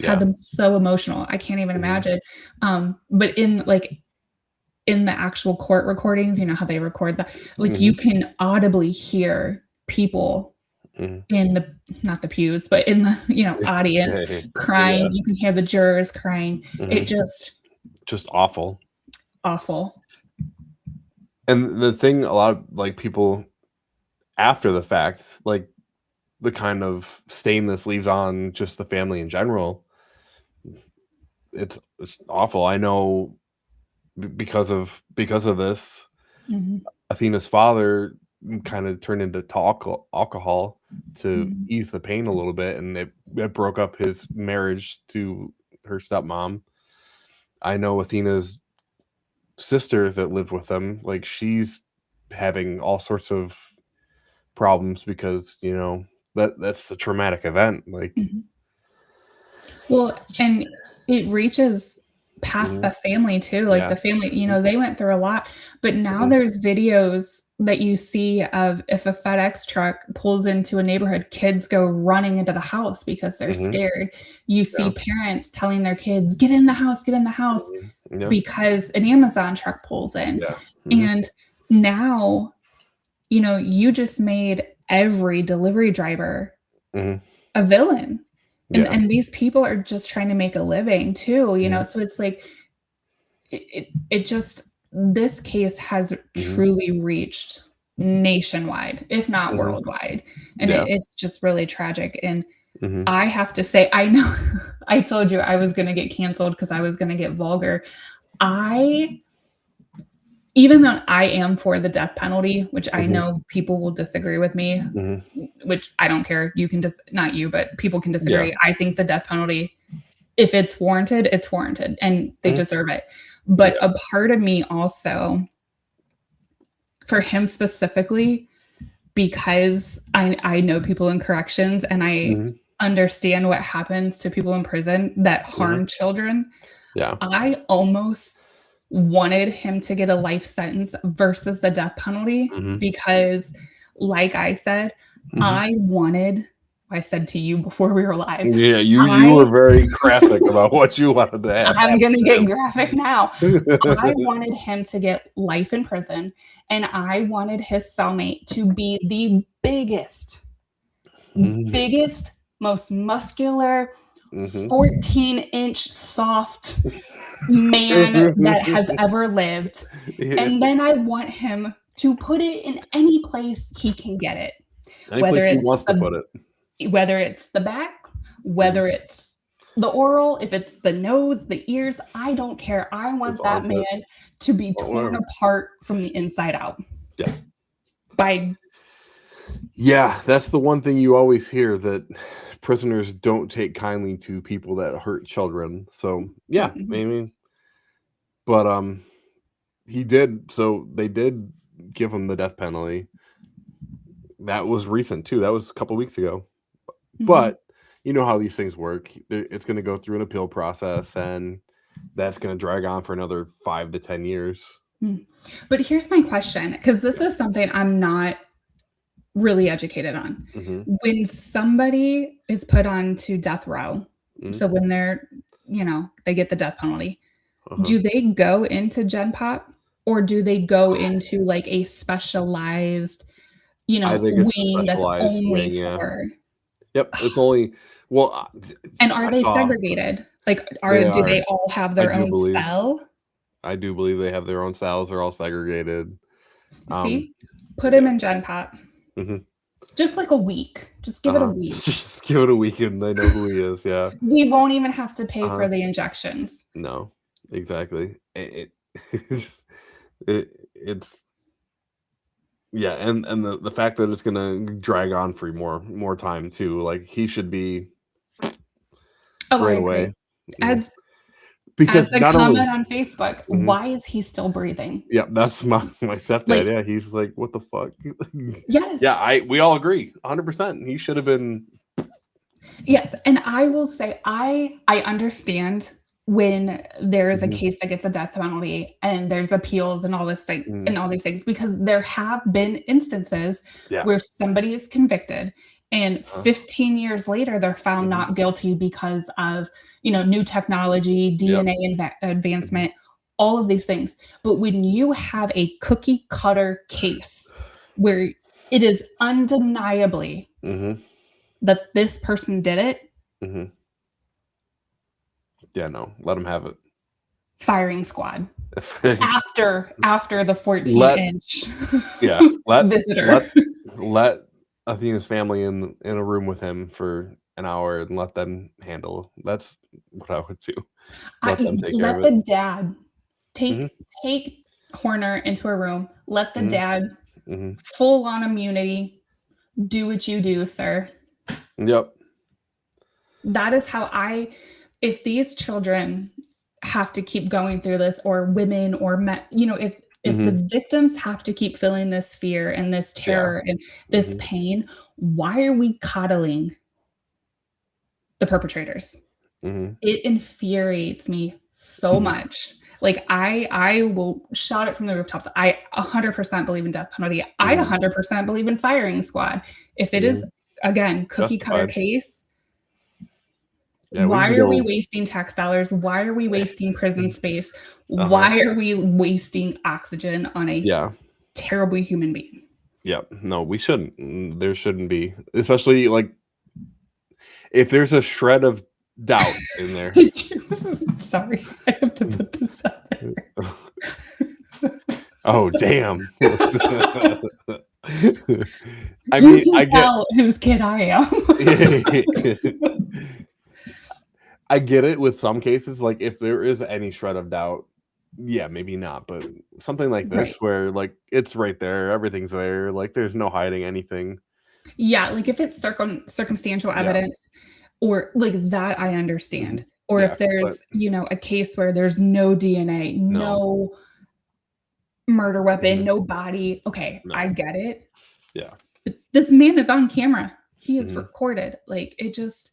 had them so emotional. I can't even imagine. But in the actual court recordings, you know how they record that, like you can audibly hear people in the, not the pews, but in the, audience crying. Yeah. You can hear the jurors crying. It just awful. Awful. And the thing, a lot of like people after the fact, like the kind of stain this leaves on just the family in general, it's awful. I know because of this, Athena's father kind of turned into alcohol to ease the pain a little bit, and it broke up his marriage to her stepmom. I know Athena's sister that lived with them, like she's having all sorts of problems because that's a traumatic event. Like, well, and it reaches past the family too. Like the family, they went through a lot, but now there's videos that you see of if a FedEx truck pulls into a neighborhood, kids go running into the house because they're scared. You see parents telling their kids, get in the house, because an Amazon truck pulls in. And now, you know, you just made every delivery driver Mhm. a villain. Yeah. And these people are just trying to make a living too, you know? Mhm. So it's like it just this case has Mhm. truly reached nationwide, if not Mhm. worldwide. And Yeah. it's just really tragic. And Mhm. I have to say, I know I told you I was gonna get canceled because I was gonna get vulgar. I Even though I am for the death penalty, which I Mhm. know people will disagree with me, Mhm. which I don't care. You can just not you, but people can Yeah. disagree. I think the death penalty, if it's warranted and they Mhm. deserve it. But Yeah. a part of me also, for him specifically, because I know people in corrections and I Mhm. understand what happens to people in prison that Mhm. harm children, Yeah. I almost wanted him to get a life sentence versus the death penalty Mhm. because, like I said, Mhm. I said to you before we were live, Yeah, you I were very graphic about what you wanted to have I'm happen gonna to get him. graphic now. I wanted him to get life in prison, and I wanted his cellmate to be the Mhm. biggest, most muscular, Mhm. 14-inch soft man that has ever lived. Yeah. And then I want him to put it in any place he can get it. Any place Whether he it's wants to put it. the back, Mhm. whether it's the oral, if it's the nose, the ears, I don't care. I It's want that armpit. man to be torn Whatever. apart from the inside out Yeah. by Yeah, that's the one thing you always hear, that prisoners don't take kindly to people that hurt children. So, yeah, mm, I mean, but, he did, so they did give him the death penalty. That was recent too, that was a couple weeks ago. mhm. But you know how these things work. It's gonna go through an appeal process, and that's gonna drag on for another 5 to 10 years. Mm. But here's my question, because this Yeah. is something I'm not really educated on. Mhm. When somebody is put onto death row, Mhm. so when they're, they get the death penalty, Uh-huh. do they go into Gen Pop or do they go into like a specialized, I think it's a wing that's specialized only wing, yeah. for Yep, it's only well, and are I they saw segregated? Like, they do are. they all have I their do own believe. cell? I do believe they have their own cells, they're all segregated. Um, See? Put him yeah. in Gen Pop. Mhm. Just like a week. Just give it a Uh-huh. week. Just give it a weekend, they know who he is, yeah. We won't even have to pay Uh-huh. for the injections. No, exactly. It's it's yeah, and the fact that it's gonna drag on for more time too, like, he should be Oh, I right agree. away. Mhm. As Because a not only comment on Facebook, mhm. why is he still breathing? Yeah, that's my stepdad, Like, yeah, he's like, "What the fuck?" Yeah, yes. we all agree, 100%. He should have been Yes, and I will say I understand when there is a mhm, case that gets a death penalty and there's appeals and mhm, all these things because there have been instances yeah, where somebody is convicted and uh, 15 years later they're found mhm, not guilty because of, new technology, yep, DNA mhm, advancement, all of these things. But when you have a cookie cutter case where it is undeniably mhm, that this person did it, mhm. Yeah, no, let him have firing squad it. after the Let 14-inch yeah, visitor. let Athena's family in a room with him for an hour and let them handle. That's what I would do. Let them take care Let of it. the dad Mhm, take Horner into a room. Let the mhm, dad mhm. full on immunity. Do what you do, sir. Yep. That is how if these children have to keep going through this, or women, or men, if Mhm. the victims have to keep feeling this fear and this Yeah. terror and this Mhm, pain, why are we coddling the perpetrators? mhm, It infuriates me so mhm, much. Like, I will shout it from the rooftops. I 100% believe in death penalty. I mhm, 100% believe in firing squad. If it is, mhm. again, cookie cutter Justified. case, Yeah, we why can are we go wasting tax dollars? Why are we wasting prison space? Uh-huh. Why are we wasting oxygen on a Yeah. terrible human being. Yeah, no, we shouldn't. There shouldn't be, especially like if there's a shred of doubt in there. Did you? Sorry, I have to put this out there. Oh, damn. I You mean, can I get tell whose kid I am. I get it with some cases. Like if there is any shred of doubt, yeah, maybe not. But something like this Right. where like it's right there, everything's there, like there's no hiding anything. Yeah, like if it's circumstantial Yeah. evidence or like that, I understand. Mhm. Or Yeah, if but there's, a case where there's no DNA, no, no murder weapon, Mhm. no body. Okay, I no, get it. yeah, But this man is on camera. He is Mhm. recorded. Like it just,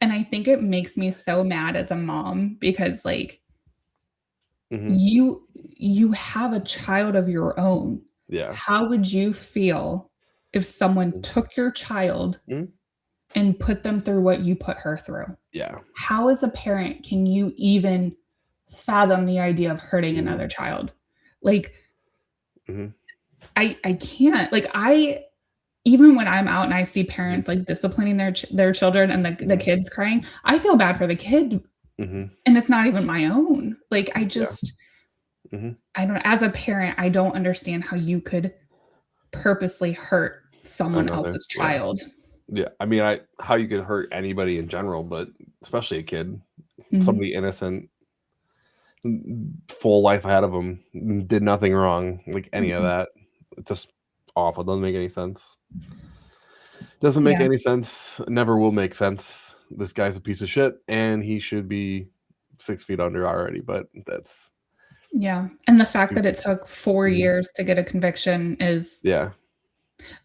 and I think it makes me so mad as a mom because like Mhm. you have a child of your own. Yeah, How would you feel if someone Mhm. took your child Mhm. and put them through what you put her through? Yeah, How as a parent can you even fathom the idea of hurting Mhm. another child? Like Mhm. I can't. Like I even when I'm out and I see Mhm. parents like disciplining their children and the Mhm. kids crying, I feel bad for the kid Mhm. and it's not even my own. Like I Yeah, just Mhm. I don't as a parent, I don't understand how you could purposely hurt someone Another, else's yeah, child. yeah. I mean, how you could hurt anybody in general, but especially a kid, Mhm. somebody innocent, full life ahead of them, did nothing wrong, like any of Mhm. that. It's just awful. Doesn't make any sense. Doesn't make Yeah. any sense. Never will make sense. This guy's a piece of shit, and he should be 6 feet under already. But that's Yeah. And the fact that it stupid. took 4 Mhm. years to get a conviction is Yeah.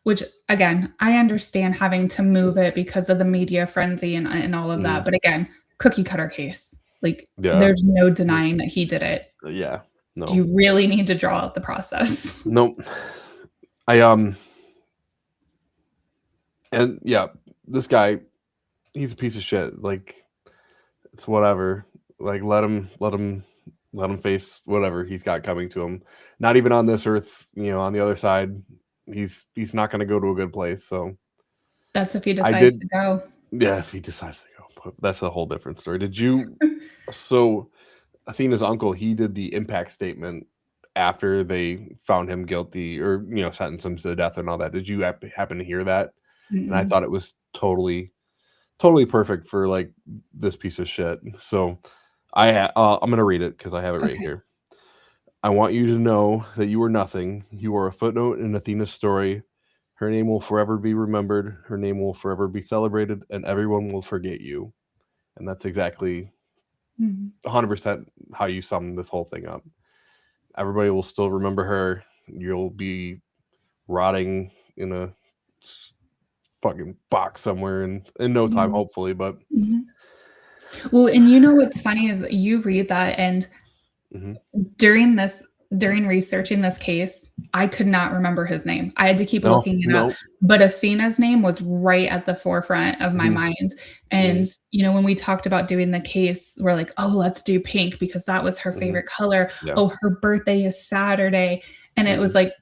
which again, I understand having to move it because of the media frenzy and all of that, Mhm. but again, cookie cutter case. Like, Yeah. there's no Mhm. denying that he did it. Yeah. Do No. you really need to draw out the process? Nope. I and yeah, this guy, he's a piece of shit. Like it's whatever. Like let him face whatever he's got coming to him. Not even on this earth, on the other side. He's not going to go to a good place. So That's if he I decides did, to go. yeah. If he decides to go, but that's a whole different story. Did you? So Athena's uncle, he did the impact statement after they found him guilty or sentenced him to death and all that. Did you happen to hear that? And I Mm-mm. thought it was totally perfect for like this piece of shit. So I'm gonna read it because I have it right Okay. here. I want you to know that you are nothing. You are a footnote in Athena's story. Her name will forever be remembered. Her name will forever be celebrated, and everyone will forget you. And that's exactly Mhm. 100% how you sum this whole thing up. Everybody will still remember her. You'll be rotting in a fucking box somewhere in no time, Mhm. hopefully. But Mhm. Well, and you know what's funny is you read that and mhm. during researching this case, I could not remember his name. I had to keep No, looking it up, no. but Athena's name was right at the forefront of my Mhm, mind, mhm, and, when we talked about doing the case, we're like, "Oh, let's do pink because that was her mhm. favorite color. Yeah. Oh, her birthday is Saturday," and it was Mhm, like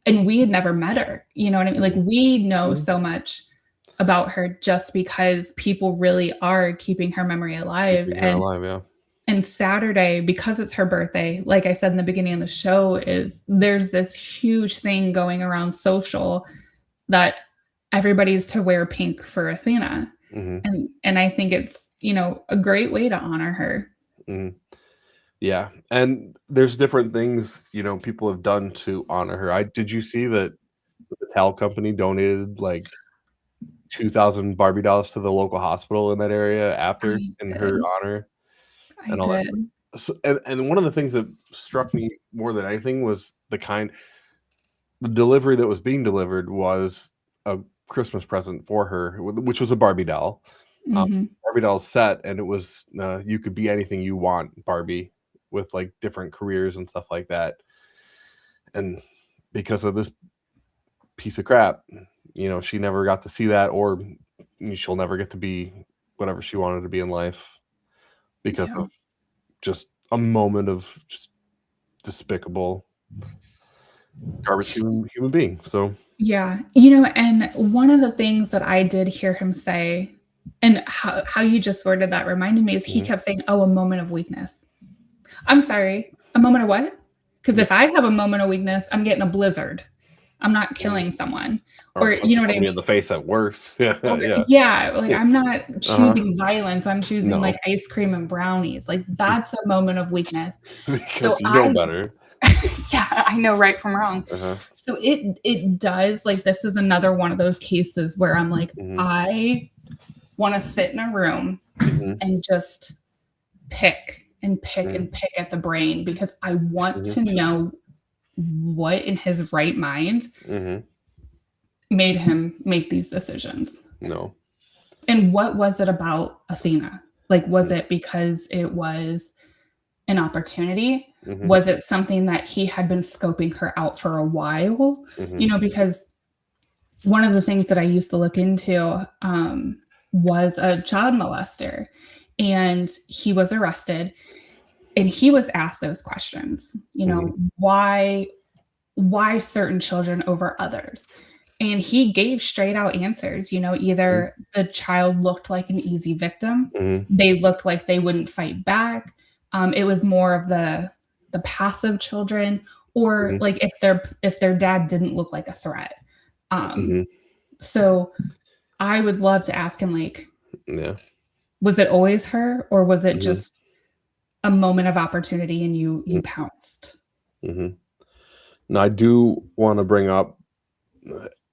and we had never met her, you know what I mean? Like, mhm, we know mhm. so much about her just because people really are keeping her memory alive, Keeping her alive, yeah. and Saturday, because it's her birthday, like I said in the beginning of the show, is there's this huge thing going around social that everybody's to wear pink for Athena. Mhm, And I think it's, a great way to honor her. mhm. Yeah, and there's different things, people have done to honor her. I Did you see that the Mattel company donated, like, 2,000 Barbie dolls to the local hospital in that area after I in her did. honor I and all that did. stuff. So and one of the things that struck me more than anything was the delivery that was being delivered was a Christmas present for her, which was a Barbie doll. Um, Mhm. Barbie doll set, and it was you could be anything you want, Barbie, with like different careers and stuff like that. And because of this piece of crap, she never got to see that, or she'll never get to be whatever she wanted to be in life because Yeah. of just a moment of just despicable. garbage human being. So Yeah. And one of the things that I did hear him say, and how you just worded that reminded me, is he mhm. kept saying, "Oh, a moment of weakness." I'm sorry, a moment of what? Because Yeah, if I have a moment of weakness, I'm getting a blizzard. I'm not mhm. killing someone, Or or you punching know what I somebody mean? in the face at worst. Yeah, Or yeah. yeah, like, I'm not Uh-huh. choosing violence, I'm choosing, No, like, ice cream and brownies, like, that's a moment of weakness. So because you know I better. yeah, I know right from wrong. Uh-huh. So it does, like, this is another one of those cases where I'm like, Mhm, I wanna sit in a room mhm, and just pick and pick mhm, and pick at the brain because I want mhm, to know what in his right mind mhm. made him make these decisions. No. And what was it about Athena? Like, was Mm, it because it was an opportunity? mhm, Was it something that he had been scoping her out for a while? mhm, Because one of the things that I used to look into was a child molester, and he was arrested, and he was asked those questions. mhm, Why certain children over others? And he gave straight out answers, mhm, either the child looked like an easy victim, mhm, they looked like they wouldn't fight back. It was more of the passive children, or mhm, like if their dad didn't look like a threat. Um, mhm. so I would love to ask him, like, Yeah. was it always her, or was it Mhm, just a moment of opportunity and you mm, pounced? mhm. Now I do wanna bring up,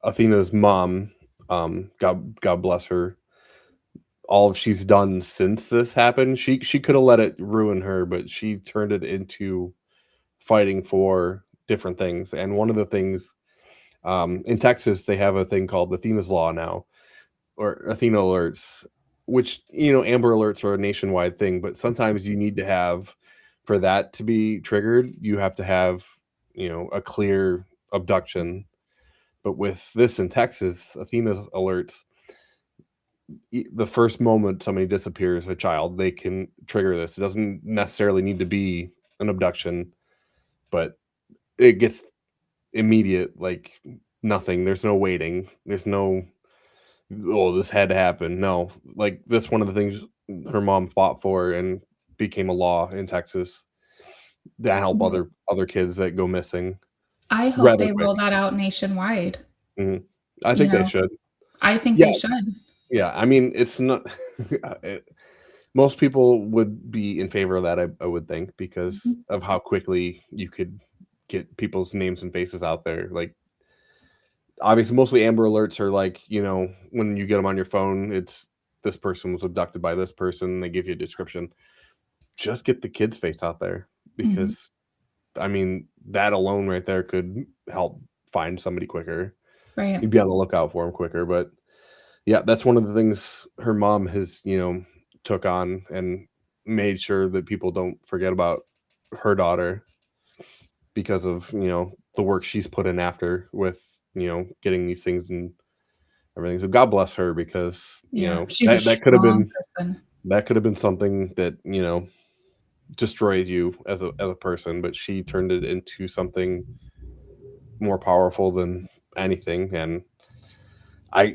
Athena's mom, God bless her. All she's done since this happened, she coulda let it ruin her, but she turned it into fighting for different things, and one of the things, in Texas, they have a thing called Athena's Law now, or Athena alerts, which, Amber alerts are a nationwide thing, but sometimes you need to have for that to be triggered, you have to have, a clear abduction. But with this in Texas, Athena's alerts, the first moment somebody disappears, a child, they can trigger this. It doesn't necessarily need to be an abduction, but it gets immediate, like nothing. There's no waiting. There's no, oh, this had to happen. No, like that's one of the things her mom fought for and became a law in Texas to help Well, other kids that go missing I hope rather they quick. roll that out nationwide, Mhm. I you think they know? should. I think Yeah, they should. yeah. I mean, it's not. Most people would be in favor of that, I would think, because Mhm. of how quickly you could get people's names and faces out there. Like, obviously, mostly Amber Alerts are like, when you get them on your phone, it's this person was abducted by this person. They give you a description. Just get the kid's face out there Mhm. because, I mean, that alone right there could help find somebody quicker. Right. You'd be on the lookout for them quicker. But yeah, that's one of the things her mom has, took on and made sure that people don't forget about her daughter because of, the work she's put in after with, getting these things and everything. So God bless her because, Yeah, she's a that could have strong been person. something that, destroys you as a person, but she turned it into something more powerful than anything. And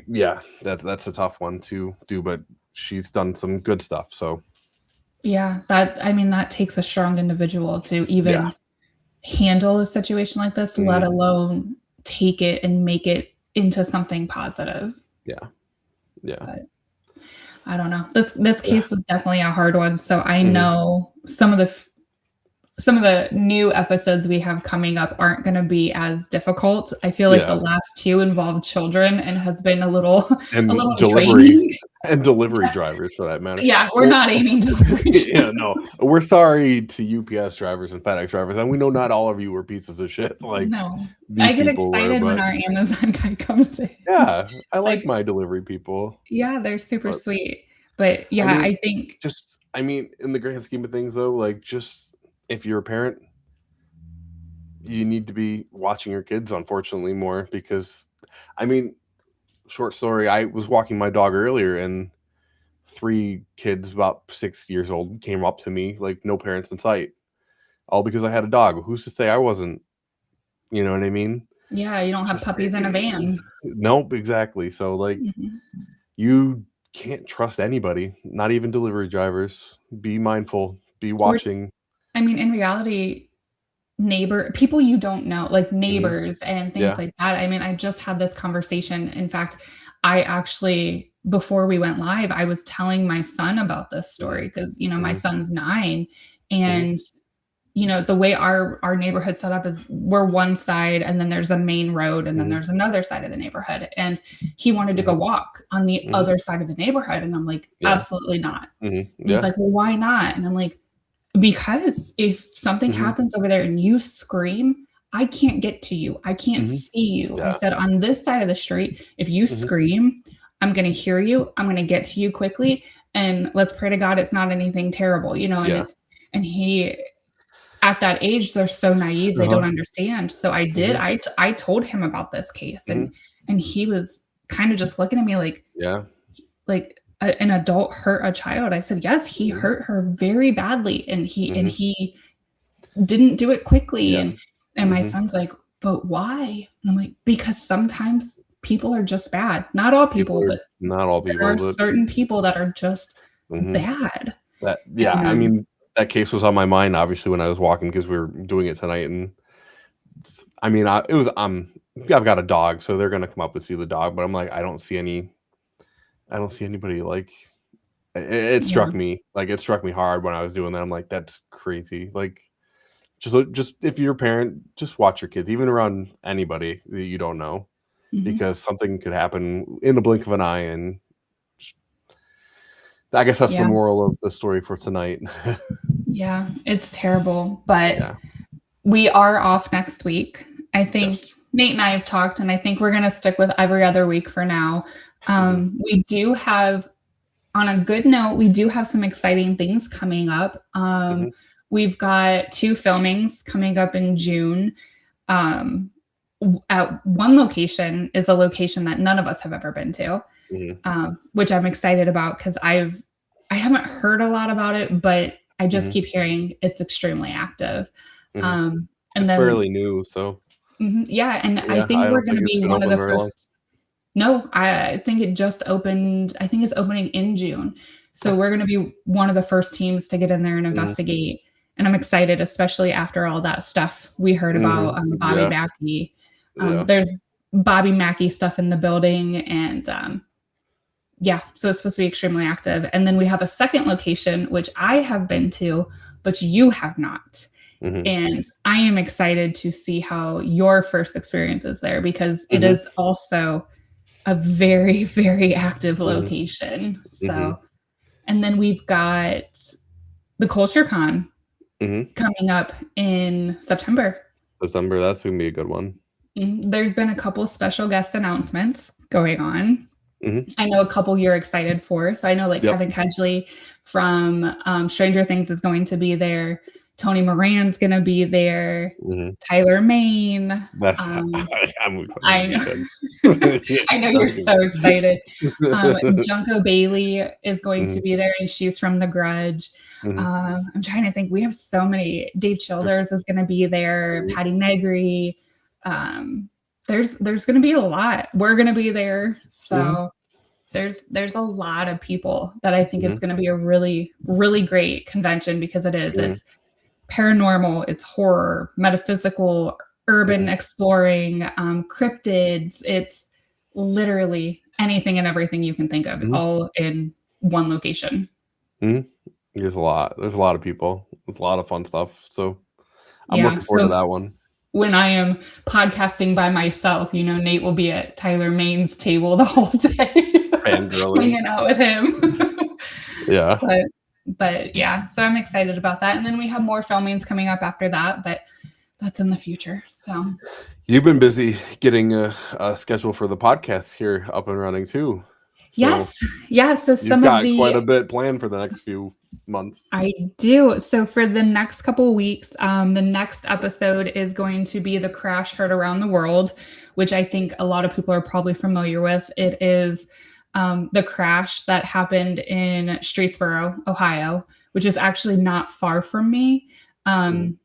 yeah, that's a tough one to do, but she's done some good stuff. So Yeah, that takes a strong individual to yeah. even handle a situation like this, let Mhm. alone take it and make it into something positive. Yeah. Yeah. But I don't know. This Yeah. case was definitely a hard one, so I Mhm. know some of the new episodes we have coming up aren't gonna be as difficult. I feel like the Yeah. last 2 involved children and has been a little a And little delivery draining. and delivery drivers for that matter. Yeah, we're Well, not aiming delivery. yeah, no, we're sorry to UPS drivers and FedEx drivers, and we know not all of you were pieces of shit like No. I these get people were, excited when but our Amazon guy comes in. yeah, I like Like, my delivery people, yeah, they're super but sweet. But, I yeah, mean, I think in the grand scheme of things though, like, just if you're a parent, you need to be watching your kids, unfortunately, more because, I mean, short story, I was walking my dog earlier and 3 kids about 6 years old came up to me, like, no parents in sight, all because I had a dog. Who's to say I wasn't You know what I mean? Yeah, you don't have Just puppies in a van. nope, exactly. So like Mhm. you can't trust anybody, not even delivery drivers. Be mindful, be Or watching. I mean, in reality, people you don't know, like Mhm. neighbors and things Yeah. like that. I mean, I just had this conversation. In fact, I actually, before we went live, I was telling my son about this Mhm. story because, my Mhm. son's 9, Mhm. and the way our neighborhood set up is we're one side and then there's a main road and then Mhm. there's another side of the neighborhood. And he wanted to go Mhm. walk on the Mhm. other side of the neighborhood. And I'm like, Yeah. absolutely not. Mhm. And he's Yeah. like, well, why not? And I'm like, because if something Mhm. happens over there and you scream, I can't get to you. I can't Mhm. see you. I Yeah. said, on this side of the street, if you Mhm. scream, I'm going to hear you. I'm going to get to you quickly. And let's pray to God it's not anything terrible, and Yeah. and he, at that age, they're so naive, they don't Uh-huh. understand. So I did. Mhm. I told him about this case, Mhm. and he was kind of just looking at me Yeah. like an adult hurt a child. I said, yes, he Mhm. hurt her very badly, and Mhm. he didn't do it quickly. Yeah. And my Mhm. son's like, but why? And I'm like, because sometimes people are just bad. Not all People people, are but not all there people, are but certain people that are just mhm. bad. That yeah, And I mean, that case was on my mind, obviously, when I was walking because we were doing it tonight, and I mean, it was I've got a dog, so they're gonna come up and see the dog, but I'm like, I don't see anybody, like it yeah, it struck me hard when I was doing that. I'm like, "That's crazy." Like, just if you're a parent, just watch your kids, even around anybody that you don't know, mhm, because something could happen in the blink of an eye, and I guess that's the yeah, moral of the story for tonight. yeah. It's terrible, but Yeah. we are off next week. I think Yes. Nate and I have talked, and I think we're gonna stick with every other week for now. Mhm. We do have On a good note, we do have some exciting things coming up. Mhm. We've got 2 filmings coming up in June. Um, at one location is a location that none of us have ever been to, Mhm. which I'm excited about because I haven't heard a lot about it, but I just Mhm. keep hearing it's extremely active. Mhm. Um, and It's then fairly new, so yeah, and I yeah, think I we're don't going think to it's be been one of open the very long. first. No, I think it just opened. I think it's opening in June. So Oh, we're going to be one of the first teams to get in there and mhm, investigate. And I'm excited, especially after all that stuff we heard about mhm, Bobby yeah, Mackey. yeah, There's Bobby Mackey stuff in the building, and yeah, so it's supposed to be extremely active. And then we have a second location, which I have been to, but you have not. mhm, And I am excited to see how your first experience is there because it mhm, is also a very, very active mhm, location. mhm, So, and then we've got the Culture Con mhm. coming up in September. September, that's gonna be a good one. There's been a couple special guest announcements going on. Mhm, I know a couple you're excited for. So I know like yep, Kevin Kedgley from Stranger Things is going to be there. Tony Moran's going to be there. mhm. Tyler Maine. That's Um, I'm excited to I be know. good. Yeah, I know you're that's gonna so excited. be Junko Bailey is going to Mhm, be there, and she's from The Grudge. mhm, I'm trying to think. We have so many. Dave Childers is going to be there. mhm, Patty Negri. Um, there's going to be a lot. We're going to be there. mhm, So there's a lot of people that I think mhm, it's going to be a really really great convention because it is. mhm, It's paranormal, it's horror, metaphysical, urban mhm, exploring, cryptids. It's literally anything and everything you can think of, mhm, all in one location. mhm. There's a lot. There's a lot of people. There's a lot of fun stuff. So I'm Yeah. looking forward to So that one. when I am podcasting by myself, Nate will be at Tyler Maine's table the whole day, Fangirling. hanging out with him. Yeah. but but yeah, so I'm excited about that. And then we have more filmings coming up after that, but that's in the future. So You've been busy getting a schedule for the podcast here up and running too. So yes, yeah. So you've some of got quite the a bit planned for the next few months. I do. So for the next couple of weeks, the next episode is going to be the crash heard around the world, which I think a lot of people are probably familiar with. It is the crash that happened in Streetsboro, Ohio, which is actually not far from me. Mhm, Um,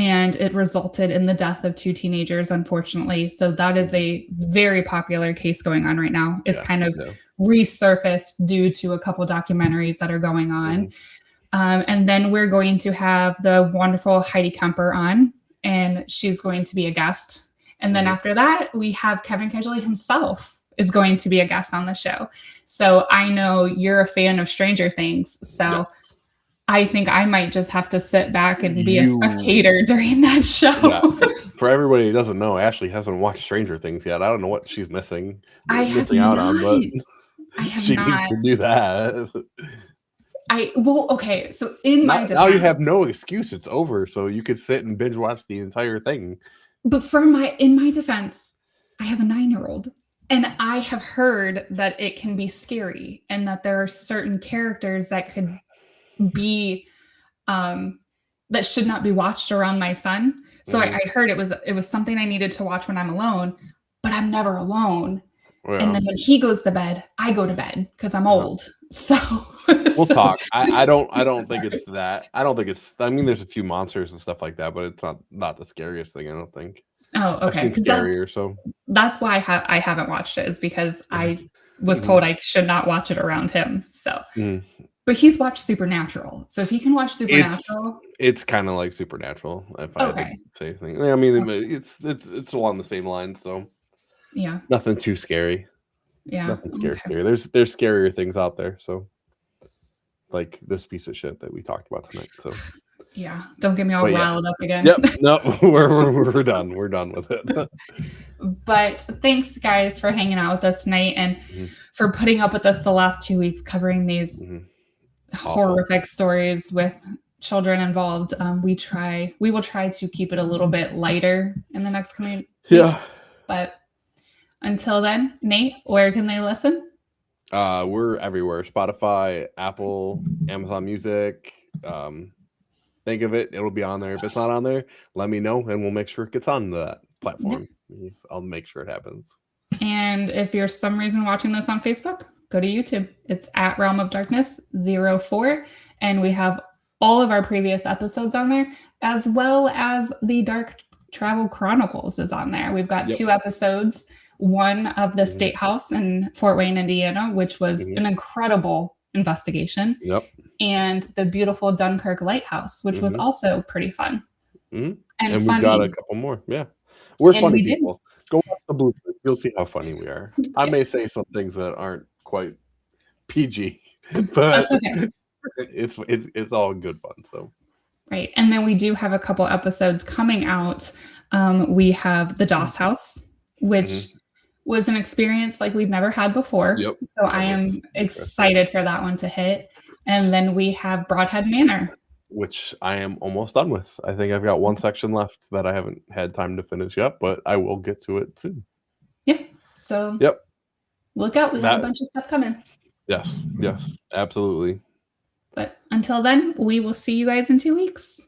and it resulted in the death of 2 teenagers, unfortunately. So that is a very popular case going on right now. It's kind of resurfaced due to a couple documentaries that are going on. And then we're going to have the wonderful Heidi Kemper on, and she's going to be a guest. And then after that, we have Kevin Kedgley himself is going to be a guest on the show. So I know you're a fan of Stranger Things. So I think I might just have to sit back and be a spectator during that show. For everybody who doesn't know, Ashley hasn't watched Stranger Things yet. I don't know what she's missing out on, but she needs to do that. Okay. So in my defense, now you have no excuse. It's over. So you could sit and binge watch the entire thing. But in my defense, I have a 9-year-old. And I have heard that it can be scary and that there are certain characters that could be that should not be watched around my son. So I heard it was something I needed to watch when I'm alone, but I'm never alone. And then when he goes to bed, I go to bed because I'm old. So we'll talk. I don't think it's that. I don't think it's. I mean, there's a few monsters and stuff like that, but it's not the scariest thing. I don't think. Oh, okay. I've seen scarier, so that's why I haven't watched it. Is because I was told I should not watch it around him. So, but he's watched Supernatural. So if he can watch Supernatural, it's kind of like Supernatural. If I had to say anything, I mean, it's along the same lines. So nothing too scary. Nothing scary. There's scarier things out there. So like this piece of shit that we talked about tonight. So. Yeah, don't get me all riled up again. Yep, no, we're done. We're done with it. But thanks, guys, for hanging out with us tonight and for putting up with us the last 2 weeks covering these horrific stories with children involved. We will try to keep it a little bit lighter in the next coming weeks. But until then, Nate, where can they listen? We're everywhere: Spotify, Apple, Amazon Music. Think of it, it'll be on there. If it's not on there, let me know and we'll make sure it gets on that platform. I'll make sure it happens. And if you're some reason watching this on Facebook, go to YouTube. It's at Realm of Darkness 04. And we have all of our previous episodes on there, as well as the Dark Travel Chronicles is on there. We've got 2 episodes, one of the State House in Fort Wayne, Indiana, which was an incredible investigation. And the beautiful Dunkirk Lighthouse, which was also pretty fun. And we've got a couple more. We're funny people. Go watch the bloopers. You'll see how funny we are. I may say some things that aren't quite PG, but it's all good fun. So right. And then we do have a couple episodes coming out. We have the Doss House, which was an experience like we've never had before. So I am excited for that one to hit. And then we have Broadhead Manor, which I am almost done with. I think I've got one section left that I haven't had time to finish yet, but I will get to it soon. So look out. We have a bunch of stuff coming. Yes, absolutely. But until then, we will see you guys in 2 weeks.